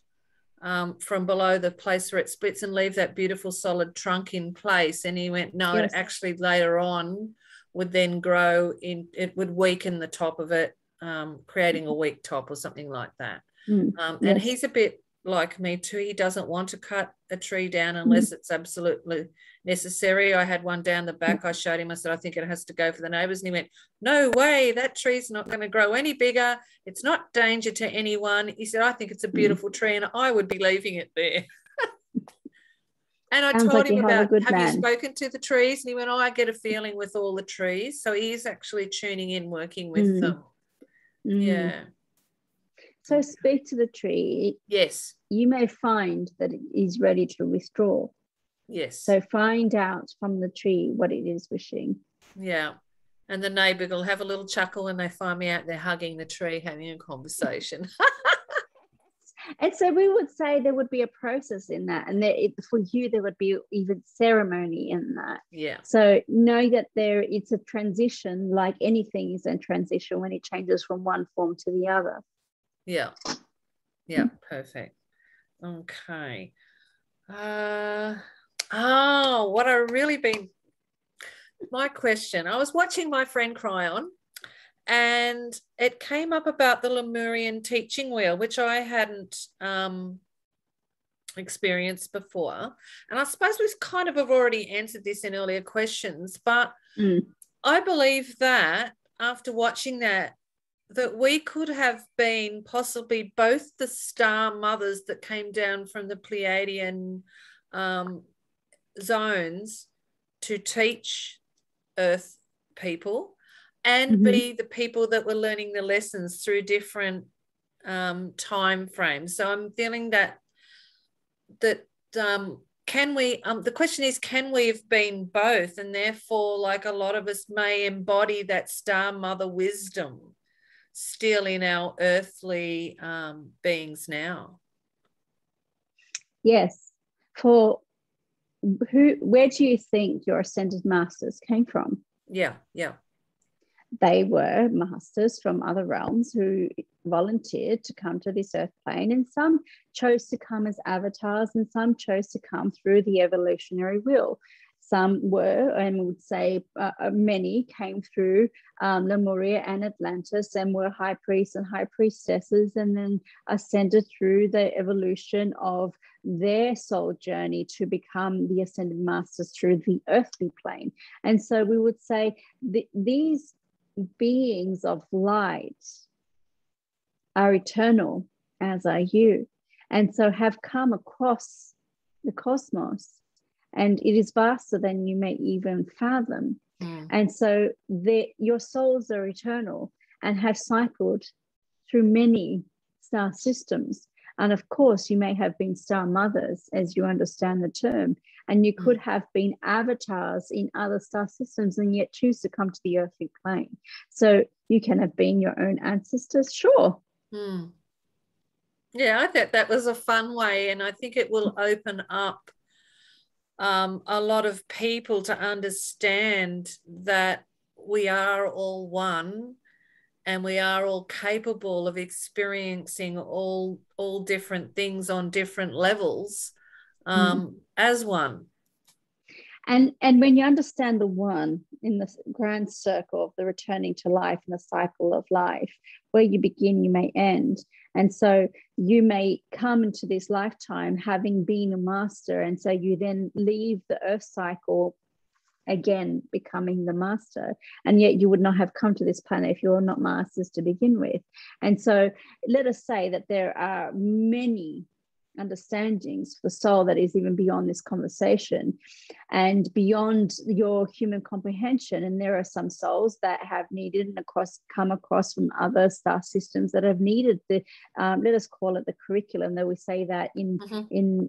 from below the place where it splits and leave that beautiful solid trunk in place? And he went, no, it actually later on would then grow in, it would weaken the top of it, creating a weak top or something like that. And he's a bit like me too. He doesn't want to cut a tree down unless it's absolutely necessary. I had one down the back. I showed him, I said, I think it has to go for the neighbours. And he went, no way, that tree's not going to grow any bigger. It's not danger to anyone. He said, I think it's a beautiful tree and I would be leaving it there. And I told him about, have you spoken to the trees? And he went, I get a feeling with all the trees. So he is actually tuning in, working with them. Yeah. So speak to the tree. Yes. You may find that it is ready to withdraw. Yes. So find out from the tree what it is wishing. Yeah. And the neighbour will have a little chuckle when they find me out there hugging the tree, having a conversation. And so we would say there would be a process in that. And for you, there would be even ceremony in that. Yeah. So know that it's a transition, like anything is a transition when it changes from one form to the other. Yeah. Yeah, perfect. Okay. What I really been, my question, I was watching my friend cry on, and it came up about the Lemurian teaching wheel, which I hadn't experienced before. And I suppose we've kind of have already answered this in earlier questions, but I believe that after watching that we could have been possibly both the star mothers that came down from the Pleiadian zones to teach Earth people, and be the people that were learning the lessons through different time frame. So I'm feeling that can we, the question is, can we have been both? And therefore, like, a lot of us may embody that star mother wisdom still in our earthly beings now. Yes. Where do you think your ascended masters came from? Yeah. They were masters from other realms who volunteered to come to this earth plane, and some chose to come as avatars and some chose to come through the evolutionary wheel. Some were, and we would say many came through Lemuria and Atlantis and were high priests and high priestesses, and then ascended through the evolution of their soul journey to become the ascended masters through the earthly plane. And so we would say these beings of light are eternal, as are you, and so have come across the cosmos, and it is vaster than you may even fathom. And so your souls are eternal and have cycled through many star systems. And of course, you may have been star mothers, as you understand the term, and you could have been avatars in other star systems and yet choose to come to the earthly plane. So you can have been your own ancestors, sure. Yeah, I thought that was a fun way, and I think it will open up a lot of people to understand that we are all one, and we are all capable of experiencing all different things on different levels as one. And when you understand the one in the grand circle of the returning to life and the cycle of life, where you begin, you may end. And so you may come into this lifetime having been a master, and so you then leave the earth cycle again becoming the master, and yet you would not have come to this planet if you're not masters to begin with. And so let us say that there are many understandings for the soul that is even beyond this conversation and beyond your human comprehension. And there are some souls that have needed and come across from other star systems that have needed the let us call it the curriculum, though we say that in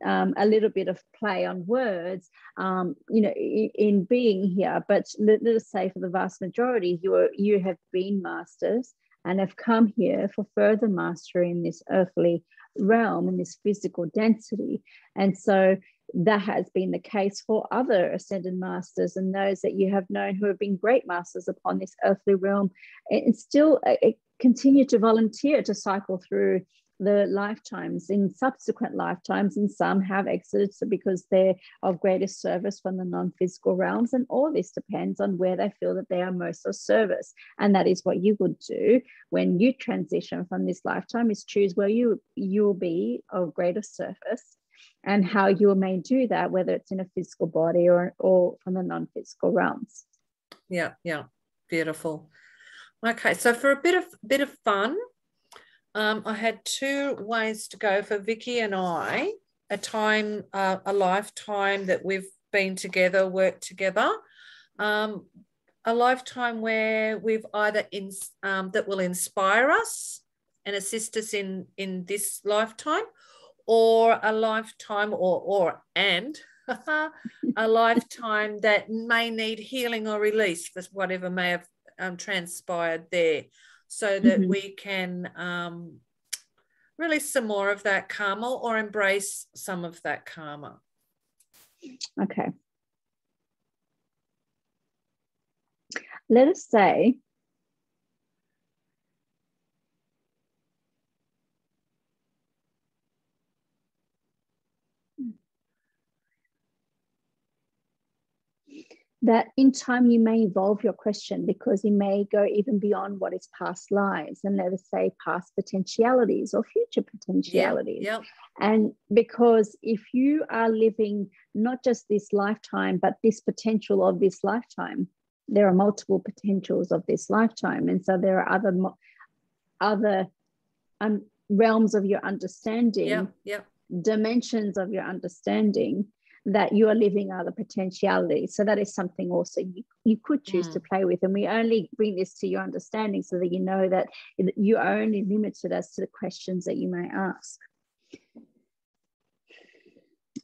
a little bit of play on words, in being here. But let us say for the vast majority, you have been masters and have come here for further mastery in this earthly realm, in this physical density. And so that has been the case for other ascended masters and those that you have known who have been great masters upon this earthly realm, and still continue to volunteer to cycle through the lifetimes in subsequent lifetimes, and some have exited because they're of greatest service from the non-physical realms. And all this depends on where they feel that they are most of service, and that is what you would do when you transition from this lifetime, is choose where you'll be of greatest service and how you may do that, whether it's in a physical body or from the non-physical realms. Yeah, beautiful. Okay, so for a bit of fun, I had 2 ways to go for Vicky and I, a lifetime that we've been together, worked together, a lifetime where we've either that will inspire us and assist us in this lifetime, or a lifetime and a lifetime that may need healing or release for whatever may have transpired there, so that we can release some more of that karma or embrace some of that karma. Okay. Let us say that in time you may evolve your question, because you may go even beyond what is past lives, and let us say past potentialities or future potentialities. Yeah. And because if you are living not just this lifetime, but this potential of this lifetime, there are multiple potentials of this lifetime. And so there are other realms of your understanding, dimensions of your understanding that you are living other potentialities. So that is something also you could choose to play with. And we only bring this to your understanding so that you know that you are only limited as to the questions that you may ask.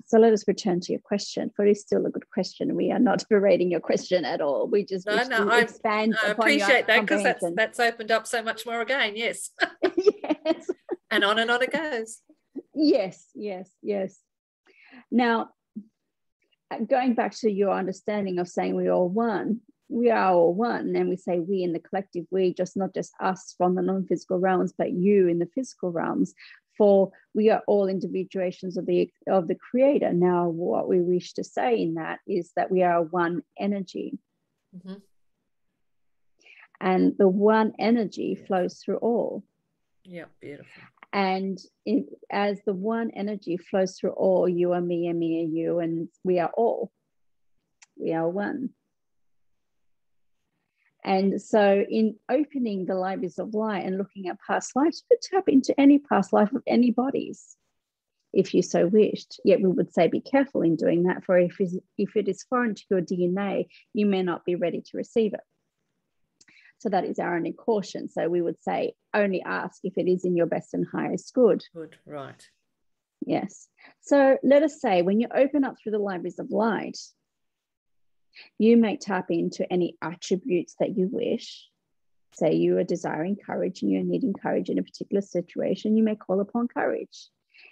So let us return to your question, for it is still a good question. We are not berating your question at all. We just expand. I appreciate that, because that's opened up so much more again. Yes. Yes. And on it goes. Yes, yes, yes. Now, going back to your understanding of saying we are all one, we are all one, and we say we in the collective, we, just not just us from the non-physical realms, but you in the physical realms. For we are all individuations of the creator. Now, what we wish to say in that is that we are one energy. Mm-hmm. And the one energy flows through all. Yeah, beautiful. And as the one energy flows through all, you are me and me and you, and we are all. We are one. And so in opening the libraries of light and looking at past lives, you could tap into any past life of anybody's, if you so wished. Yet we would say be careful in doing that, for if it is foreign to your DNA, you may not be ready to receive it. So that is our only caution. So we would say only ask if it is in your best and highest good. Good, right. Yes. So let us say when you open up through the libraries of light, you may tap into any attributes that you wish. Say you are desiring courage and you're needing courage in a particular situation, you may call upon courage.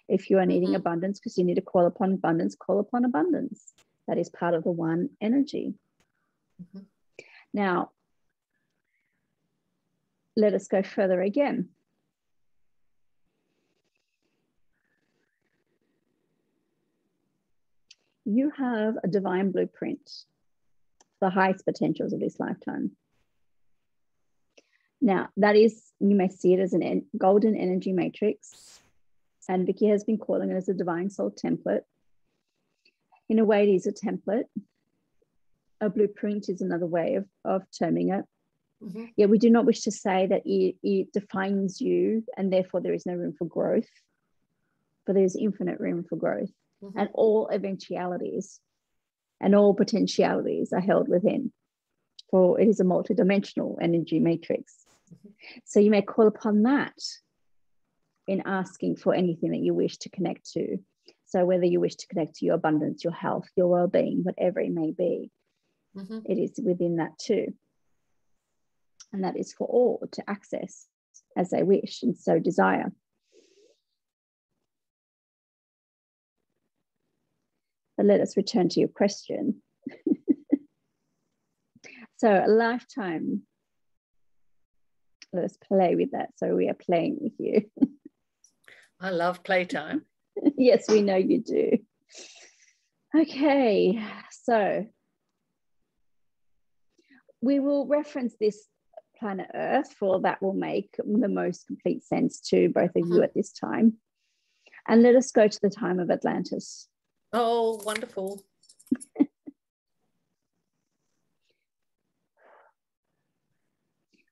If you are needing abundance because you need to call upon abundance, call upon abundance. That is part of the one energy. Mm-hmm. Now, let us go further again. You have a divine blueprint, the highest potentials of this lifetime. Now, that is, you may see it as a golden energy matrix, and Vicky has been calling it as a divine soul template. In a way, it is a template. A blueprint is another way of terming it. Mm-hmm. Yet we do not wish to say that it defines you and therefore there is no room for growth, but there's infinite room for growth. Mm-hmm. And all eventualities and all potentialities are held within, for it is a multidimensional energy matrix. Mm-hmm. So you may call upon that in asking for anything that you wish to connect to. So whether you wish to connect to your abundance, your health, your well-being, whatever it may be, mm-hmm. it is within that too. And that is for all to access as they wish and so desire. But let us return to your question. So a lifetime, let us play with that. So we are playing with you. I love playtime. Yes, we know you do. Okay, so we will reference this planet Earth, for that will make the most complete sense to both of you at this time. And let us go to the time of Atlantis. Oh, wonderful.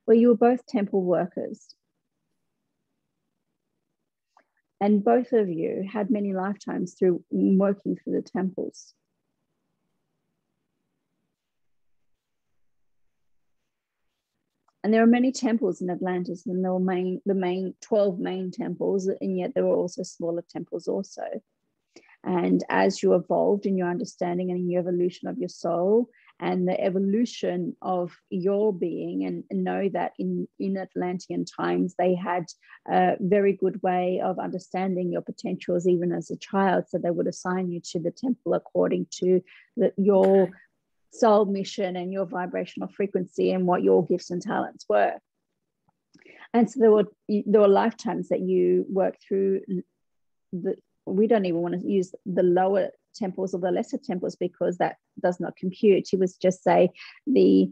Where you were both temple workers. And both of you had many lifetimes through working through the temples. And there are many temples in Atlantis, and there were the main 12 main temples, and yet there were also smaller temples also. And as you evolved in your understanding and in your evolution of your soul and the evolution of your being, and know that in Atlantean times, they had a very good way of understanding your potentials even as a child. So they would assign you to the temple according to your soul mission and your vibrational frequency and what your gifts and talents were. And so there were lifetimes that you worked through we don't even want to use the lower temples or the lesser temples, because that does not compute. It was just say the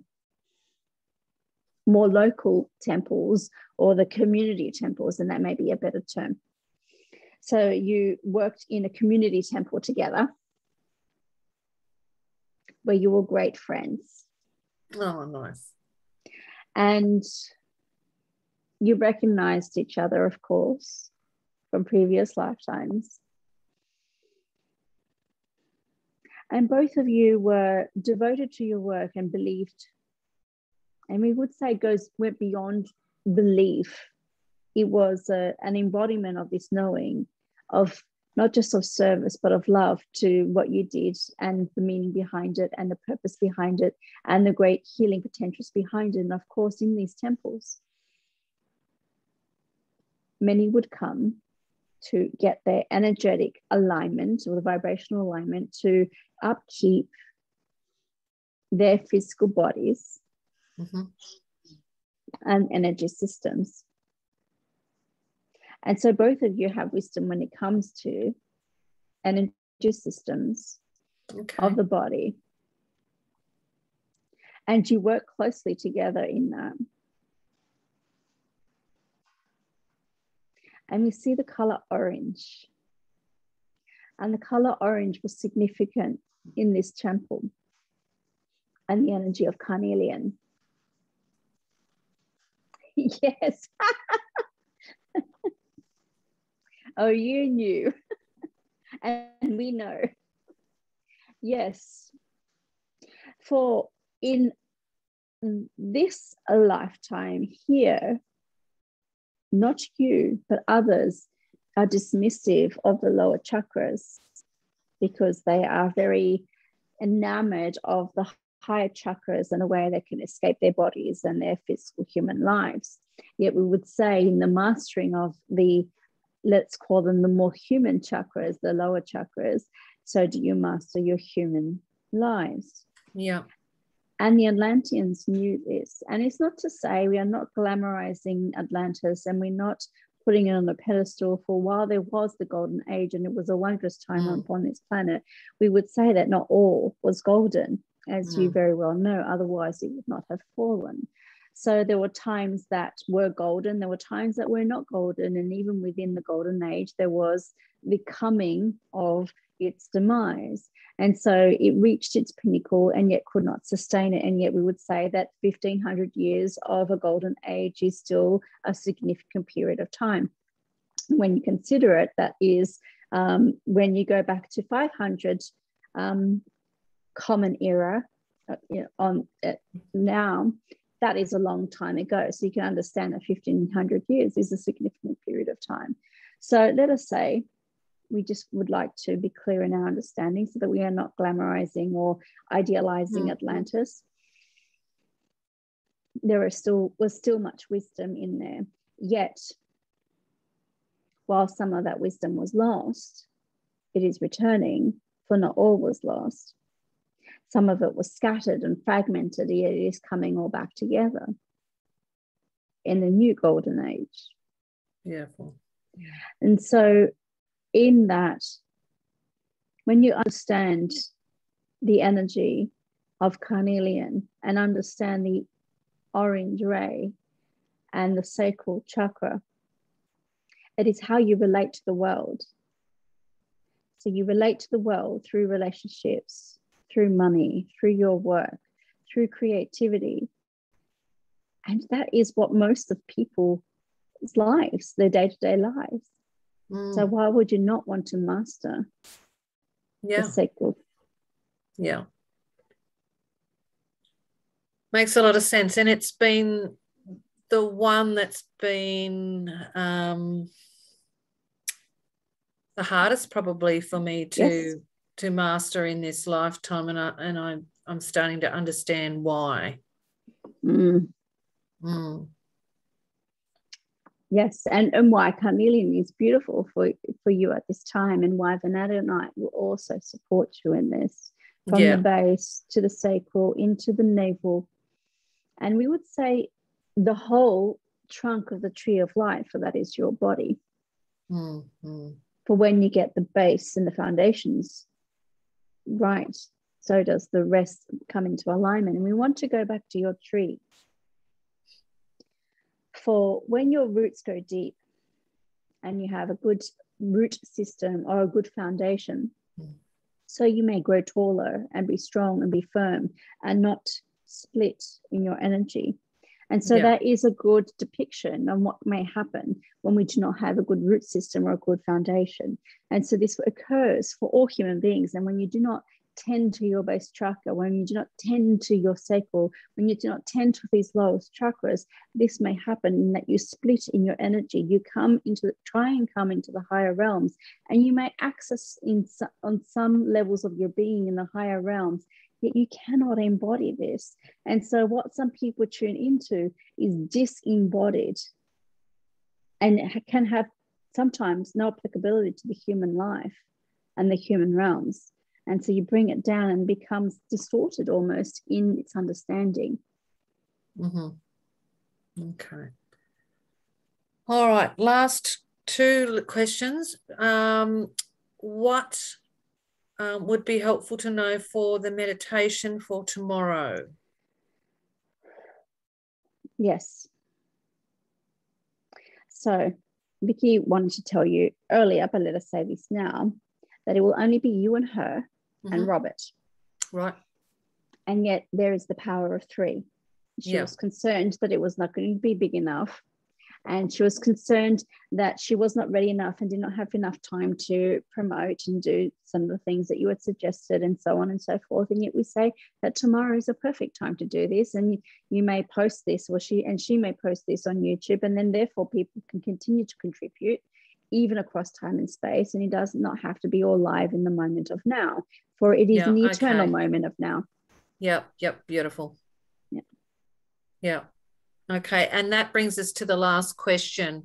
more local temples or the community temples, and that may be a better term. So you worked in a community temple together where you were great friends. Oh, nice. And you recognized each other, of course, from previous lifetimes. And both of you were devoted to your work and believed, and we would say went beyond belief. It was an embodiment of this knowing, of not just of service, but of love to what you did, and the meaning behind it, and the purpose behind it, and the great healing potentials behind it. And of course, in these temples, many would come to get their energetic alignment, or the vibrational alignment, to upkeep their physical bodies and energy systems. And so both of you have wisdom when it comes to energy systems of the body. And you work closely together in that. And we see the color orange. And the color orange was significant in this temple and the energy of carnelian. Yes. Oh, you knew. And we know. Yes. For in this lifetime here, not you, but others are dismissive of the lower chakras because they are very enamored of the higher chakras and the way they can escape their bodies and their physical human lives. Yet we would say in the mastering of the, let's call them the more human chakras, the lower chakras, so do you master your human lives. Yeah. And the Atlanteans knew this. And it's not to say we are not glamorizing Atlantis, and we're not putting it on a pedestal. For while there was the golden age and it was a wondrous time upon this planet, we would say that not all was golden, as you very well know, otherwise it would not have fallen. So there were times that were golden, there were times that were not golden, and even within the golden age, there was the coming of its demise. And so it reached its pinnacle and yet could not sustain it. And yet we would say that 1,500 years of a golden age is still a significant period of time. When you consider it, that is when you go back to 500 common era now, that is a long time ago. So you can understand that 1,500 years is a significant period of time. So let us say, we just would like to be clear in our understanding so that we are not glamorizing or idealizing Atlantis. There was still much wisdom in there. Yet, while some of that wisdom was lost, it is returning, for not all was lost. Some of it was scattered and fragmented, yet it is coming all back together in the new golden age. Beautiful. And so in that, when you understand the energy of carnelian and understand the orange ray and the sacral chakra, it is how you relate to the world. So you relate to the world through relationships, through money, through your work, through creativity. And that is what most of people's lives, their day-to-day lives. So why would you not want to master the sacral? Yeah. Makes a lot of sense. And it's been the one that's been the hardest probably for me to master in this lifetime. And I'm starting to understand why. Yes, and why carnelian is beautiful for you at this time, and why vanadinite will also support you in this, from the base to the sacral into the navel. And we would say the whole trunk of the tree of life, for that is your body. For when you get the base and the foundations right, so does the rest come into alignment. And we want to go back to your tree. For when your roots go deep and you have a good root system or a good foundation, so you may grow taller and be strong and be firm and not split in your energy. And so that is a good depiction of what may happen when we do not have a good root system or a good foundation. And so this occurs for all human beings. And when you do not tend to your base chakra, when you do not tend to your sacral, when you do not tend to these lowest chakras, this may happen in that you split in your energy. You try and come into the higher realms, and you may access on some levels of your being in the higher realms, yet you cannot embody this. And so what some people tune into is disembodied, and it can have sometimes no applicability to the human life and the human realms. And so you bring it down and becomes distorted almost in its understanding. Mm-hmm. Okay. All right. Last two questions. What would be helpful to know for the meditation for tomorrow? Yes. So Vicky wanted to tell you earlier, but let us say this now, that it will only be you and her and Robert. Right. And yet there is the power of 3. She was concerned that it was not going to be big enough. And she was concerned that she was not ready enough and did not have enough time to promote and do some of the things that you had suggested, and so on and so forth. And yet we say that tomorrow is a perfect time to do this, and you may post this, or she may post this on YouTube, and then therefore people can continue to contribute even across time and space, and it does not have to be all live in the moment of now, for it is an eternal moment of now. Yep. Beautiful. Yeah. Okay, and that brings us to the last question.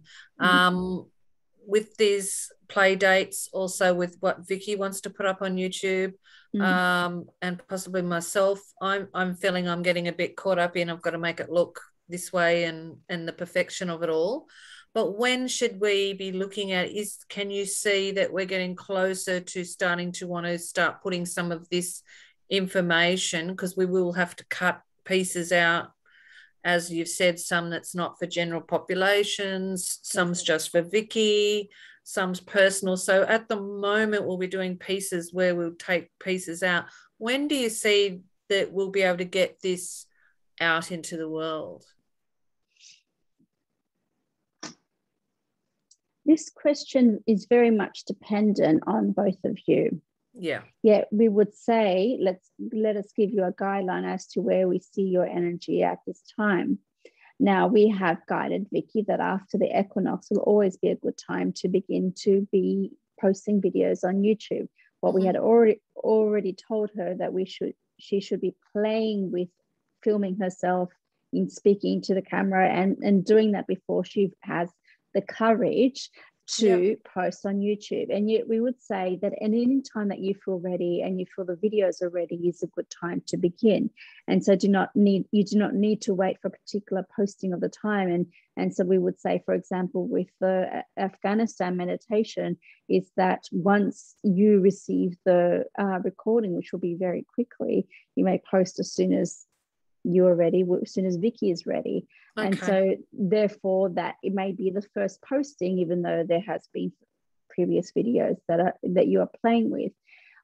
With these play dates, also with what Vicky wants to put up on YouTube, and possibly myself, I'm feeling I'm getting a bit caught up in I've got to make it look this way and the perfection of it all. But when should we be looking at, can you see that we're getting closer to starting to want to start putting some of this information, because we will have to cut pieces out, as you've said, some that's not for general populations, some's just for Vicky, some's personal. So at the moment we'll be doing pieces where we'll take pieces out. When do you see that we'll be able to get this out into the world? This question is very much dependent on both of you. Yeah. Yeah, we would say, let us give you a guideline as to where we see your energy at this time. Now, we have guided Vicky that after the equinox will always be a good time to begin to be posting videos on YouTube. What we had already told her that she should be playing with filming herself in speaking to the camera and doing that before she has the courage to post on YouTube. And yet we would say that at any time that you feel ready and you feel the videos are ready is a good time to begin. And so you do not need to wait for a particular posting of the time. And so we would say, for example, with the Afghanistan meditation, is that once you receive the recording, which will be very quickly, you may post as soon as you're ready, as soon as Vicky is ready. Okay. And so therefore that it may be the first posting, even though there has been previous videos that you are playing with.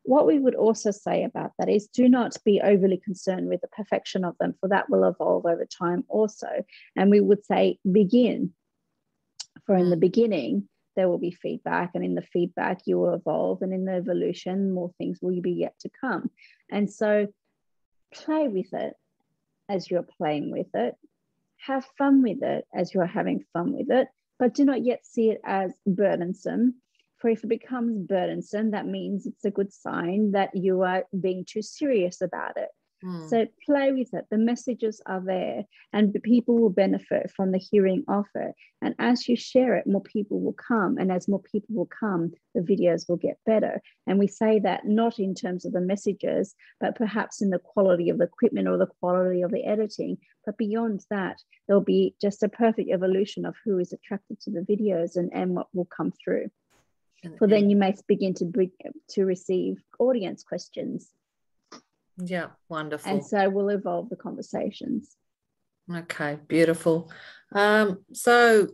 What we would also say about that is do not be overly concerned with the perfection of them, for that will evolve over time also. And we would say begin, for in the beginning there will be feedback, and in the feedback you will evolve, and in the evolution more things will be yet to come. And so play with it as you're playing with it, have fun with it as you're having fun with it, but do not yet see it as burdensome. For if it becomes burdensome, that means it's a good sign that you are being too serious about it. So play with it. The messages are there, and people will benefit from the hearing of it. And as you share it, more people will come. And as more people will come, the videos will get better. And we say that not in terms of the messages, but perhaps in the quality of the equipment or the quality of the editing. But beyond that, there'll be just a perfect evolution of who is attracted to the videos and what will come through. For then you may begin to receive audience questions. Yeah, wonderful. And so we'll evolve the conversations. Okay, beautiful. So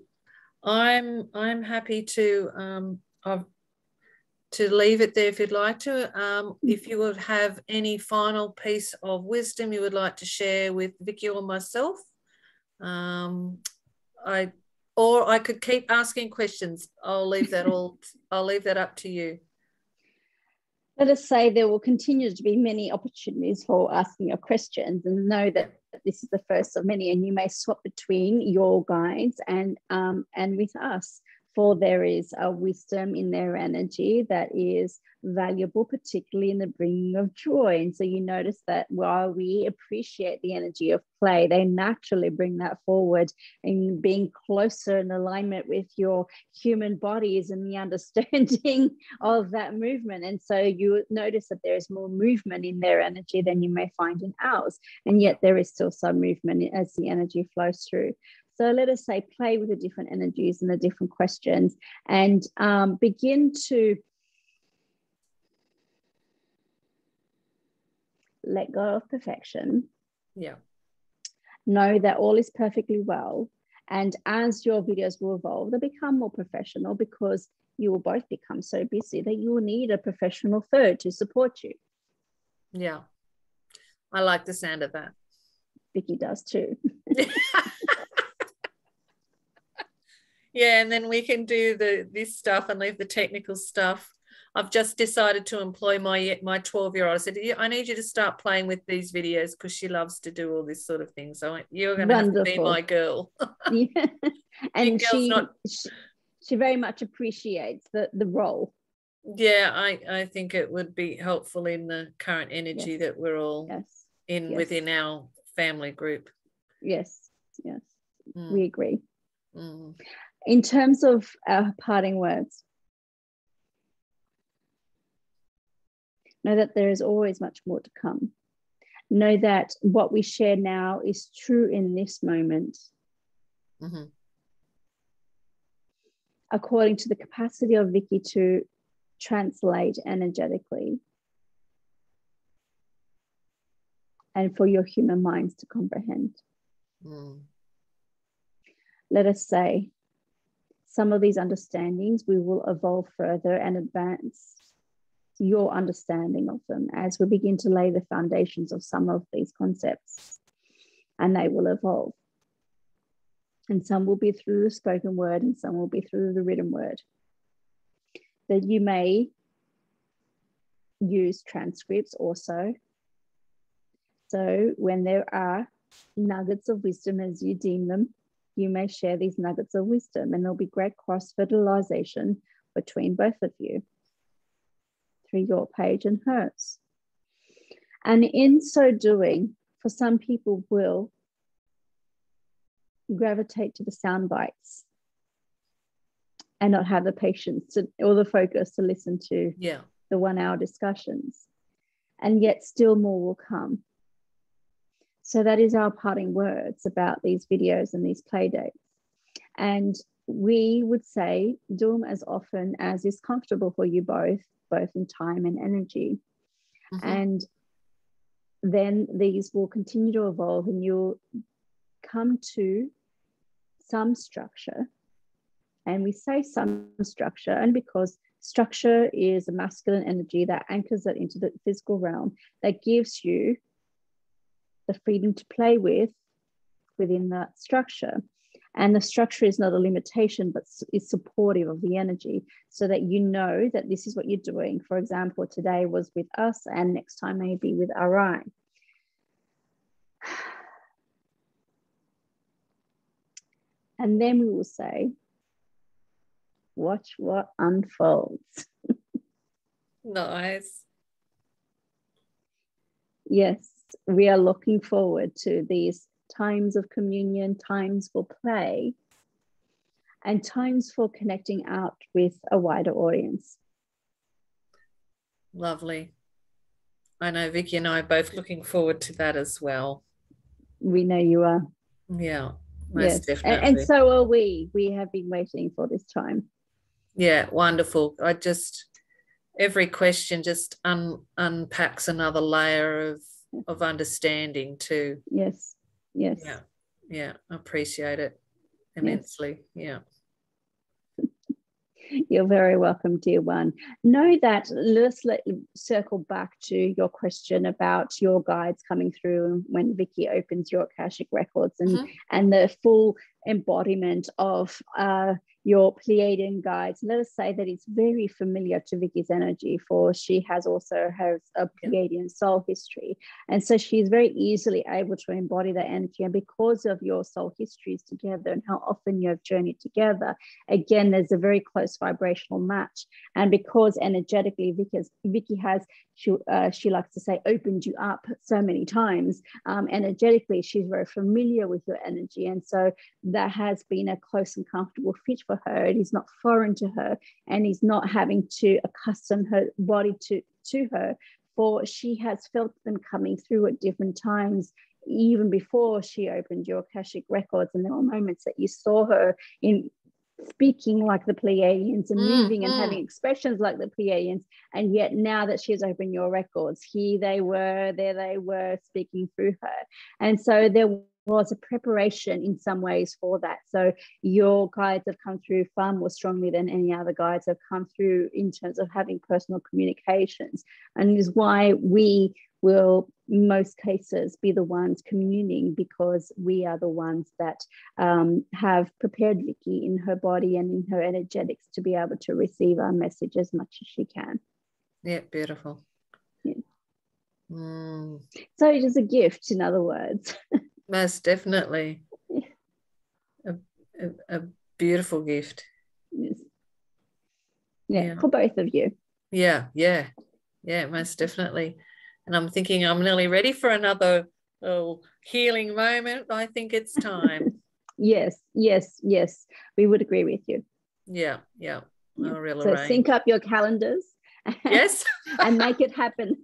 I'm happy to leave it there if you'd like to. If you would have any final piece of wisdom you would like to share with Vicky or myself, or I could keep asking questions. I'll leave that up to you. Let us say there will continue to be many opportunities for asking your questions, and know that this is the first of many, and you may swap between your guides and with us, for there is a wisdom in their energy that is valuable, particularly in the bringing of joy. And so you notice that while we appreciate the energy of play, they naturally bring that forward, and being closer in alignment with your human bodies and the understanding of that movement. And so you notice that there is more movement in their energy than you may find in ours, and yet there is still some movement as the energy flows through. So let us say, play with the different energies and the different questions, and begin to let go of perfection. Yeah. Know that all is perfectly well. And as your videos will evolve, they'll become more professional, because you will both become so busy that you will need a professional third to support you. Yeah. I like the sound of that. Vicky does too. Yeah, and then we can do this stuff and leave the technical stuff. I've just decided to employ my 12-year-old. I said, I need you to start playing with these videos, because she loves to do all this sort of thing. So you're going to have to be my girl. Yeah. And she very much appreciates the role. Yeah, I think it would be helpful in the current energy that we're all in within our family group. Yes. We agree. In terms of our parting words, know that there is always much more to come. Know that what we share now is true in this moment, according to the capacity of Vicky to translate energetically, and for your human minds to comprehend. Let us say, some of these understandings, we will evolve further and advance your understanding of them as we begin to lay the foundations of some of these concepts, and they will evolve. And some will be through the spoken word, and some will be through the written word. That you may use transcripts also. So when there are nuggets of wisdom, as you deem them, you may share these nuggets of wisdom, and there'll be great cross-fertilization between both of you through your page and hers. And in so doing, for some people will gravitate to the sound bites and not have the patience or the focus to listen to the 1 hour discussions, and yet still more will come. So that is our parting words about these videos and these play dates. And we would say, do them as often as is comfortable for you both in time and energy. And then these will continue to evolve, and you'll come to some structure. And we say some structure, and because structure is a masculine energy that anchors it into the physical realm, that gives you the freedom to play within that structure. And the structure is not a limitation, but is supportive of the energy, so that you know that this is what you're doing. For example, today was with us, and next time may be with RI. And then we will say, watch what unfolds. Nice. Yes, we are looking forward to these times of communion, times for play, and times for connecting out with a wider audience. Lovely. I know Vicky and I are both looking forward to that as well. We know you are. Yeah, most definitely. And so are we. We have been waiting for this time. Yeah, wonderful. Every question just unpacks another layer of understanding too. Yes. Yeah, I appreciate it immensely. Yeah. You're very welcome, dear one. Know that, let's circle back to your question about your guides coming through when Vicky opens your Akashic records, and the full embodiment of your Pleiadian guides, let us say that it's very familiar to Vicky's energy, for she has a Pleiadian soul history. And so she's very easily able to embody that energy. And because of your soul histories together and how often you have journeyed together, again, there's a very close vibrational match. And because energetically Vicky has, she likes to say, opened you up so many times, energetically, she's very familiar with your energy. And so that has been a close and comfortable fit for her. It is not foreign to her, and is not having to accustom her body to her, for she has felt them coming through at different times, even before she opened your Akashic records. And there were moments that you saw her in speaking like the Pleiadians and moving and having expressions like the Pleiadians, and yet now that she has opened your records, there they were speaking through her. And so there was a preparation in some ways for that. So your guides have come through far more strongly than any other guides have come through in terms of having personal communications, and is why we will in most cases be the ones communing, because we are the ones that have prepared Vicky in her body and in her energetics to be able to receive our message as much as she can. Yeah, beautiful. Yeah. So it is a gift, in other words. Most definitely. A beautiful gift. Yes. Yeah, for both of you. Yeah, most definitely. And I'm thinking I'm nearly ready for another healing moment. I think it's time. Yes. We would agree with you. Yeah. I'll really so sync up your calendars. Yes. And make it happen.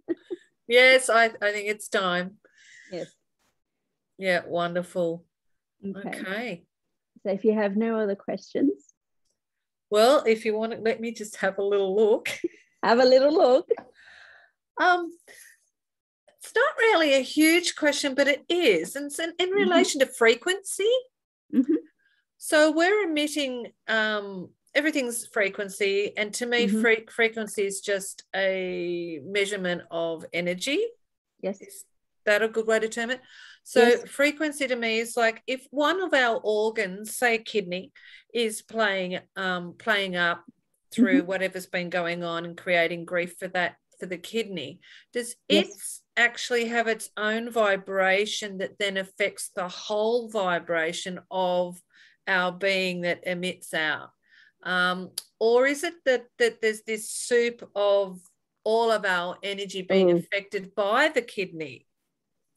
Yes, I think it's time. Yes. Yeah, wonderful. Okay. So if you have no other questions. Well, if you want to, let me just have a little look. Have a little look. It's not really a huge question, but it is. And it's in relation to frequency. Mm-hmm. So we're emitting, everything's frequency. And to me, frequency is just a measurement of energy. Yes. Is that a good way to term it? So frequency to me is like if one of our organs, say kidney, is playing up through whatever's been going on and creating grief for the kidney, does it actually have its own vibration that then affects the whole vibration of our being that emits out? Or is it that there's this soup of all of our energy being affected by the kidney?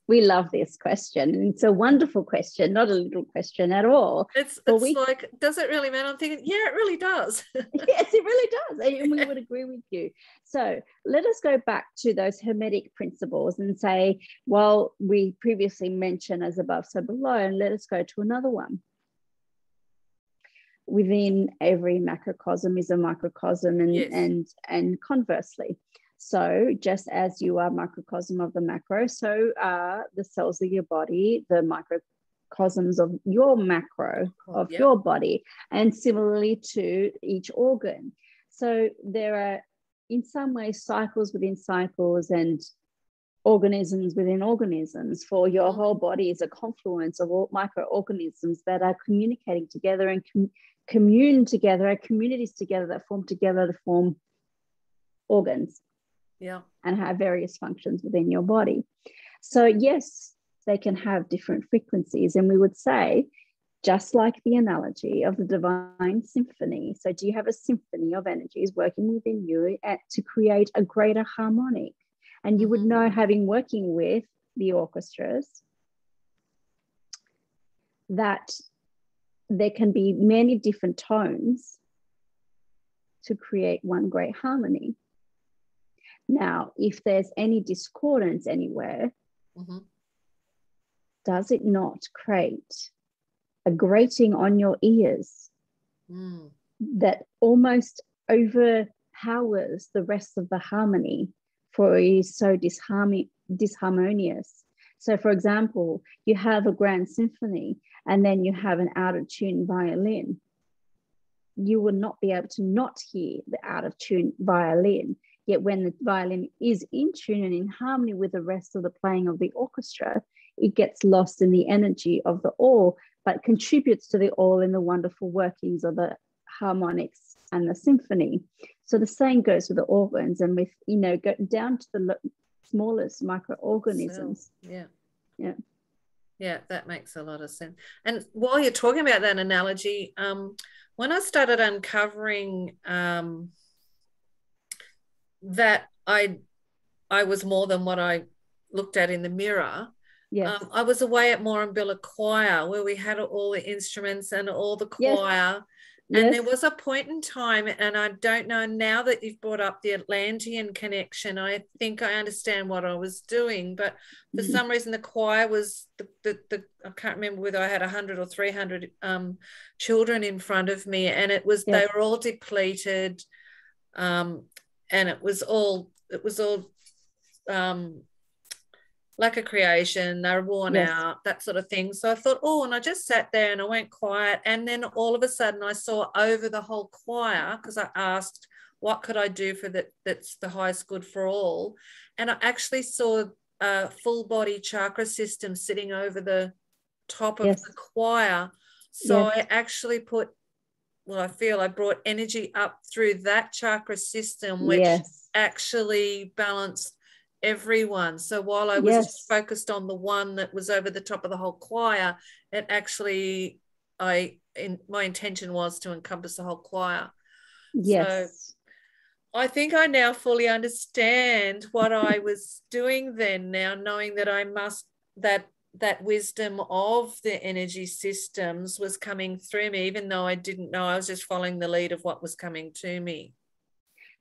We love this question. It's a wonderful question, not a little question at all. It's like, does it really matter? I'm thinking, yeah, it really does. Yes, it really does. And we would agree with you. So let us go back to those Hermetic principles and say, well, we previously mentioned as above, so below, and let us go to another one. Within every macrocosm is a microcosm, and conversely. So just as you are microcosm of the macro, so are the cells of your body, the microcosms of your macro of your body, and similarly to each organ. So there are in some ways cycles within cycles and organisms within organisms, for your whole body is a confluence of all microorganisms that are communicating together and commune together, are communities together that form together to form organs. Yeah. And have various functions within your body. So yes, they can have different frequencies. And we would say, just like the analogy of the divine symphony. So do you have a symphony of energies working within you to create a greater harmonic? And you would know, having working with the orchestras, that there can be many different tones to create one great harmony. Now, if there's any discordance anywhere, does it not create a grating on your ears that almost overpowers the rest of the harmony, for it is so disharmonious? So, for example, you have a grand symphony and then you have an out-of-tune violin. You will not be able to not hear the out-of-tune violin. Yet when the violin is in tune and in harmony with the rest of the playing of the orchestra, it gets lost in the energy of the all, but contributes to the all in the wonderful workings of the harmonics and the symphony. So the same goes with the organs and with, you know, go down to the smallest microorganisms. Yeah, that makes a lot of sense. And while you're talking about that analogy, when I started uncovering that I was more than what I looked at in the mirror, I was away at Moranbilla Choir where we had all the instruments and all the choir. And there was a point in time, and I don't know, now that you've brought up the Atlantean connection, I think I understand what I was doing. But for some reason, the choir was I can't remember whether I had 100 or 300 children in front of me, and it was they were all depleted, and it was all lack of creation, they were worn out, that sort of thing. So I thought, oh, and I just sat there and I went quiet. And then all of a sudden I saw over the whole choir, because I asked, what could I do for that's the highest good for all? And I actually saw a full body chakra system sitting over the top of the choir. So I actually I brought energy up through that chakra system, which actually balanced everyone. So while I was just focused on the one that was over the top of the whole choir, it actually my intention was to encompass the whole choir. So I think I now fully understand what I was doing then, now knowing that I must that wisdom of the energy systems was coming through me, even though I didn't know. I was just following the lead of what was coming to me.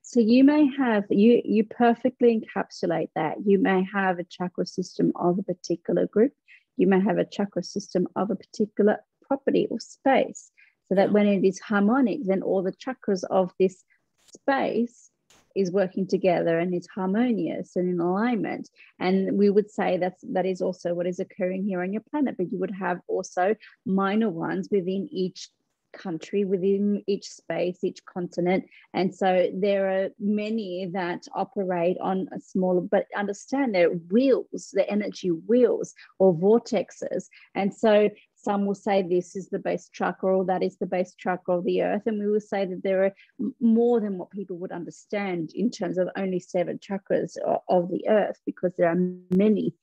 So you may have, you perfectly encapsulate that. You may have a chakra system of a particular group. You may have a chakra system of a particular property or space. So that when it is harmonic, then all the chakras of this space is working together and is harmonious and in alignment. And we would say that is also what is occurring here on your planet. But you would have also minor ones within each country, within each space, each continent. And so there are many that operate on a smaller, but understand they're wheels, the energy wheels or vortexes. And so some will say this is the base chakra or that is the base chakra of the earth. And we will say that there are more than what people would understand in terms of only 7 chakras of the earth, because there are many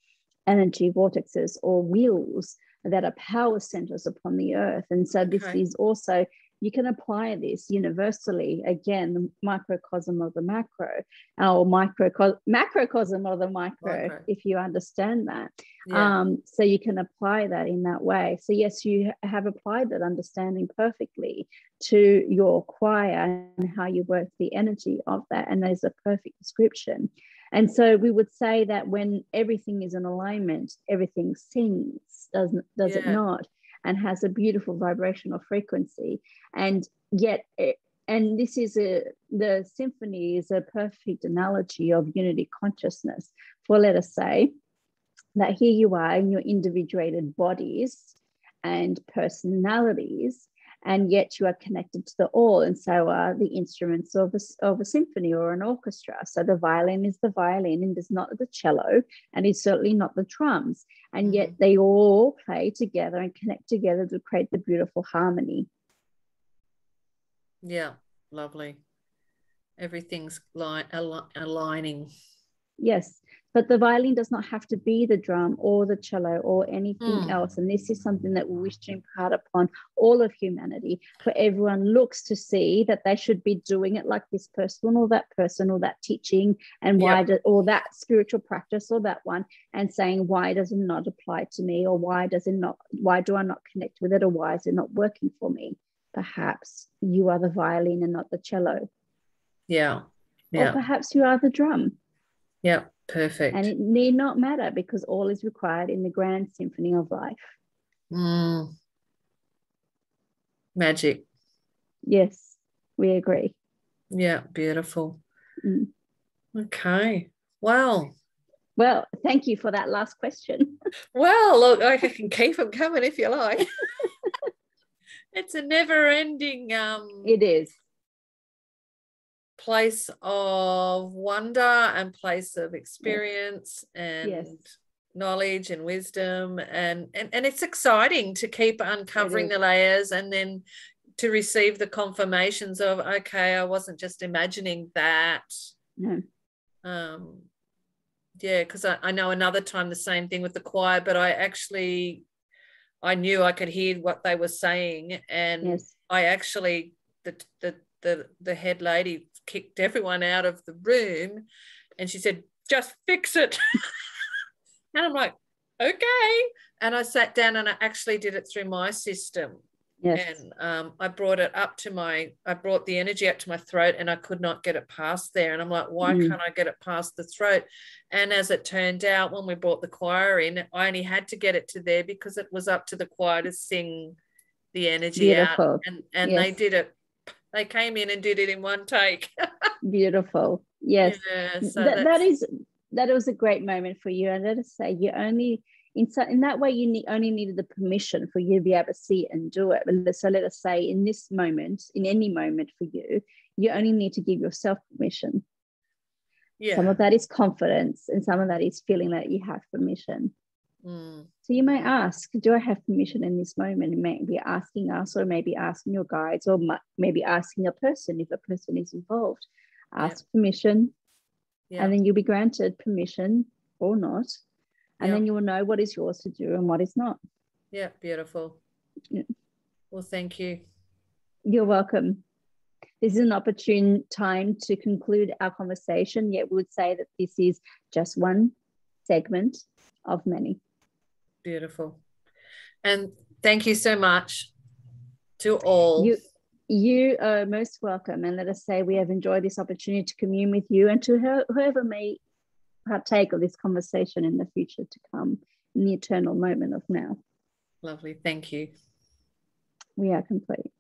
energy vortexes or wheels that are power centers upon the earth. And so this is also, you can apply this universally, again, the microcosm of the macro, or macrocosm of the micro, if you understand that. So you can apply that in that way. So yes, you have applied that understanding perfectly to your choir and how you work the energy of that. And there's a perfect description. And so we would say that when everything is in alignment, everything sings, does it not, and has a beautiful vibrational frequency. And yet, and this is the symphony is a perfect analogy of unity consciousness. For, let us say that here you are in your individuated bodies and personalities, and yet you are connected to the all, and so are the instruments of a symphony or an orchestra. So the violin is the violin and is not the cello, and is certainly not the drums, and yet they all play together and connect together to create the beautiful harmony. Yeah, lovely. Everything's aligning. Yes, but the violin does not have to be the drum or the cello or anything else. And this is something that we wish to impart upon all of humanity, for everyone looks to see that they should be doing it like this person or that teaching, and or that spiritual practice or that one, and saying, why does it not apply to me? Or why do I not connect with it? Or why is it not working for me? Perhaps you are the violin and not the cello. Yeah. Or perhaps you are the drum. Yeah, perfect. And it need not matter, because all is required in the grand symphony of life. Magic. Yes, we agree. Yeah, beautiful. Okay. Wow. Well, thank you for that last question. Well, look, I can keep them coming if you like. It's a never-ending it is. Place of wonder and place of experience and knowledge and wisdom, and it's exciting to keep uncovering the layers and then to receive the confirmations of, okay, I wasn't just imagining that. No. Yeah, because I know another time the same thing with the choir, but I knew I could hear what they were saying, and yes. I actually the head lady kicked everyone out of the room, and she said, "Just fix it." And I'm like, okay. And I sat down and I actually did it through my system. Yes. And I brought the energy up to my throat, and I could not get it past there. And I'm like, why can't I get it past the throat? And as it turned out, when we brought the choir in, I only had to get it to there because it was up to the choir to sing the energy out. And yes. They did it. They came in and did it in one take. Beautiful. Yes. Yeah, so that was a great moment for you. And let us say, you only in that way you only needed the permission for you to be able to see it and do it. So let us say, in this moment, in any moment for you, you only need to give yourself permission. Yeah. Some of that is confidence, and some of that is feeling that you have permission. So you may ask, do I have permission in this moment? And maybe asking us, or maybe asking your guides, or maybe asking a person if a person is involved. Ask permission, and then you'll be granted permission or not. And then you will know what is yours to do and what is not. Yeah, beautiful. Yeah. Well, thank you. You're welcome. This is an opportune time to conclude our conversation, yet we would say that this is just one segment of many. Beautiful. And thank you so much to all. You are most welcome. And let us say we have enjoyed this opportunity to commune with you, and to whoever may partake of this conversation in the future to come, in the eternal moment of now. Lovely. Thank you. We are complete.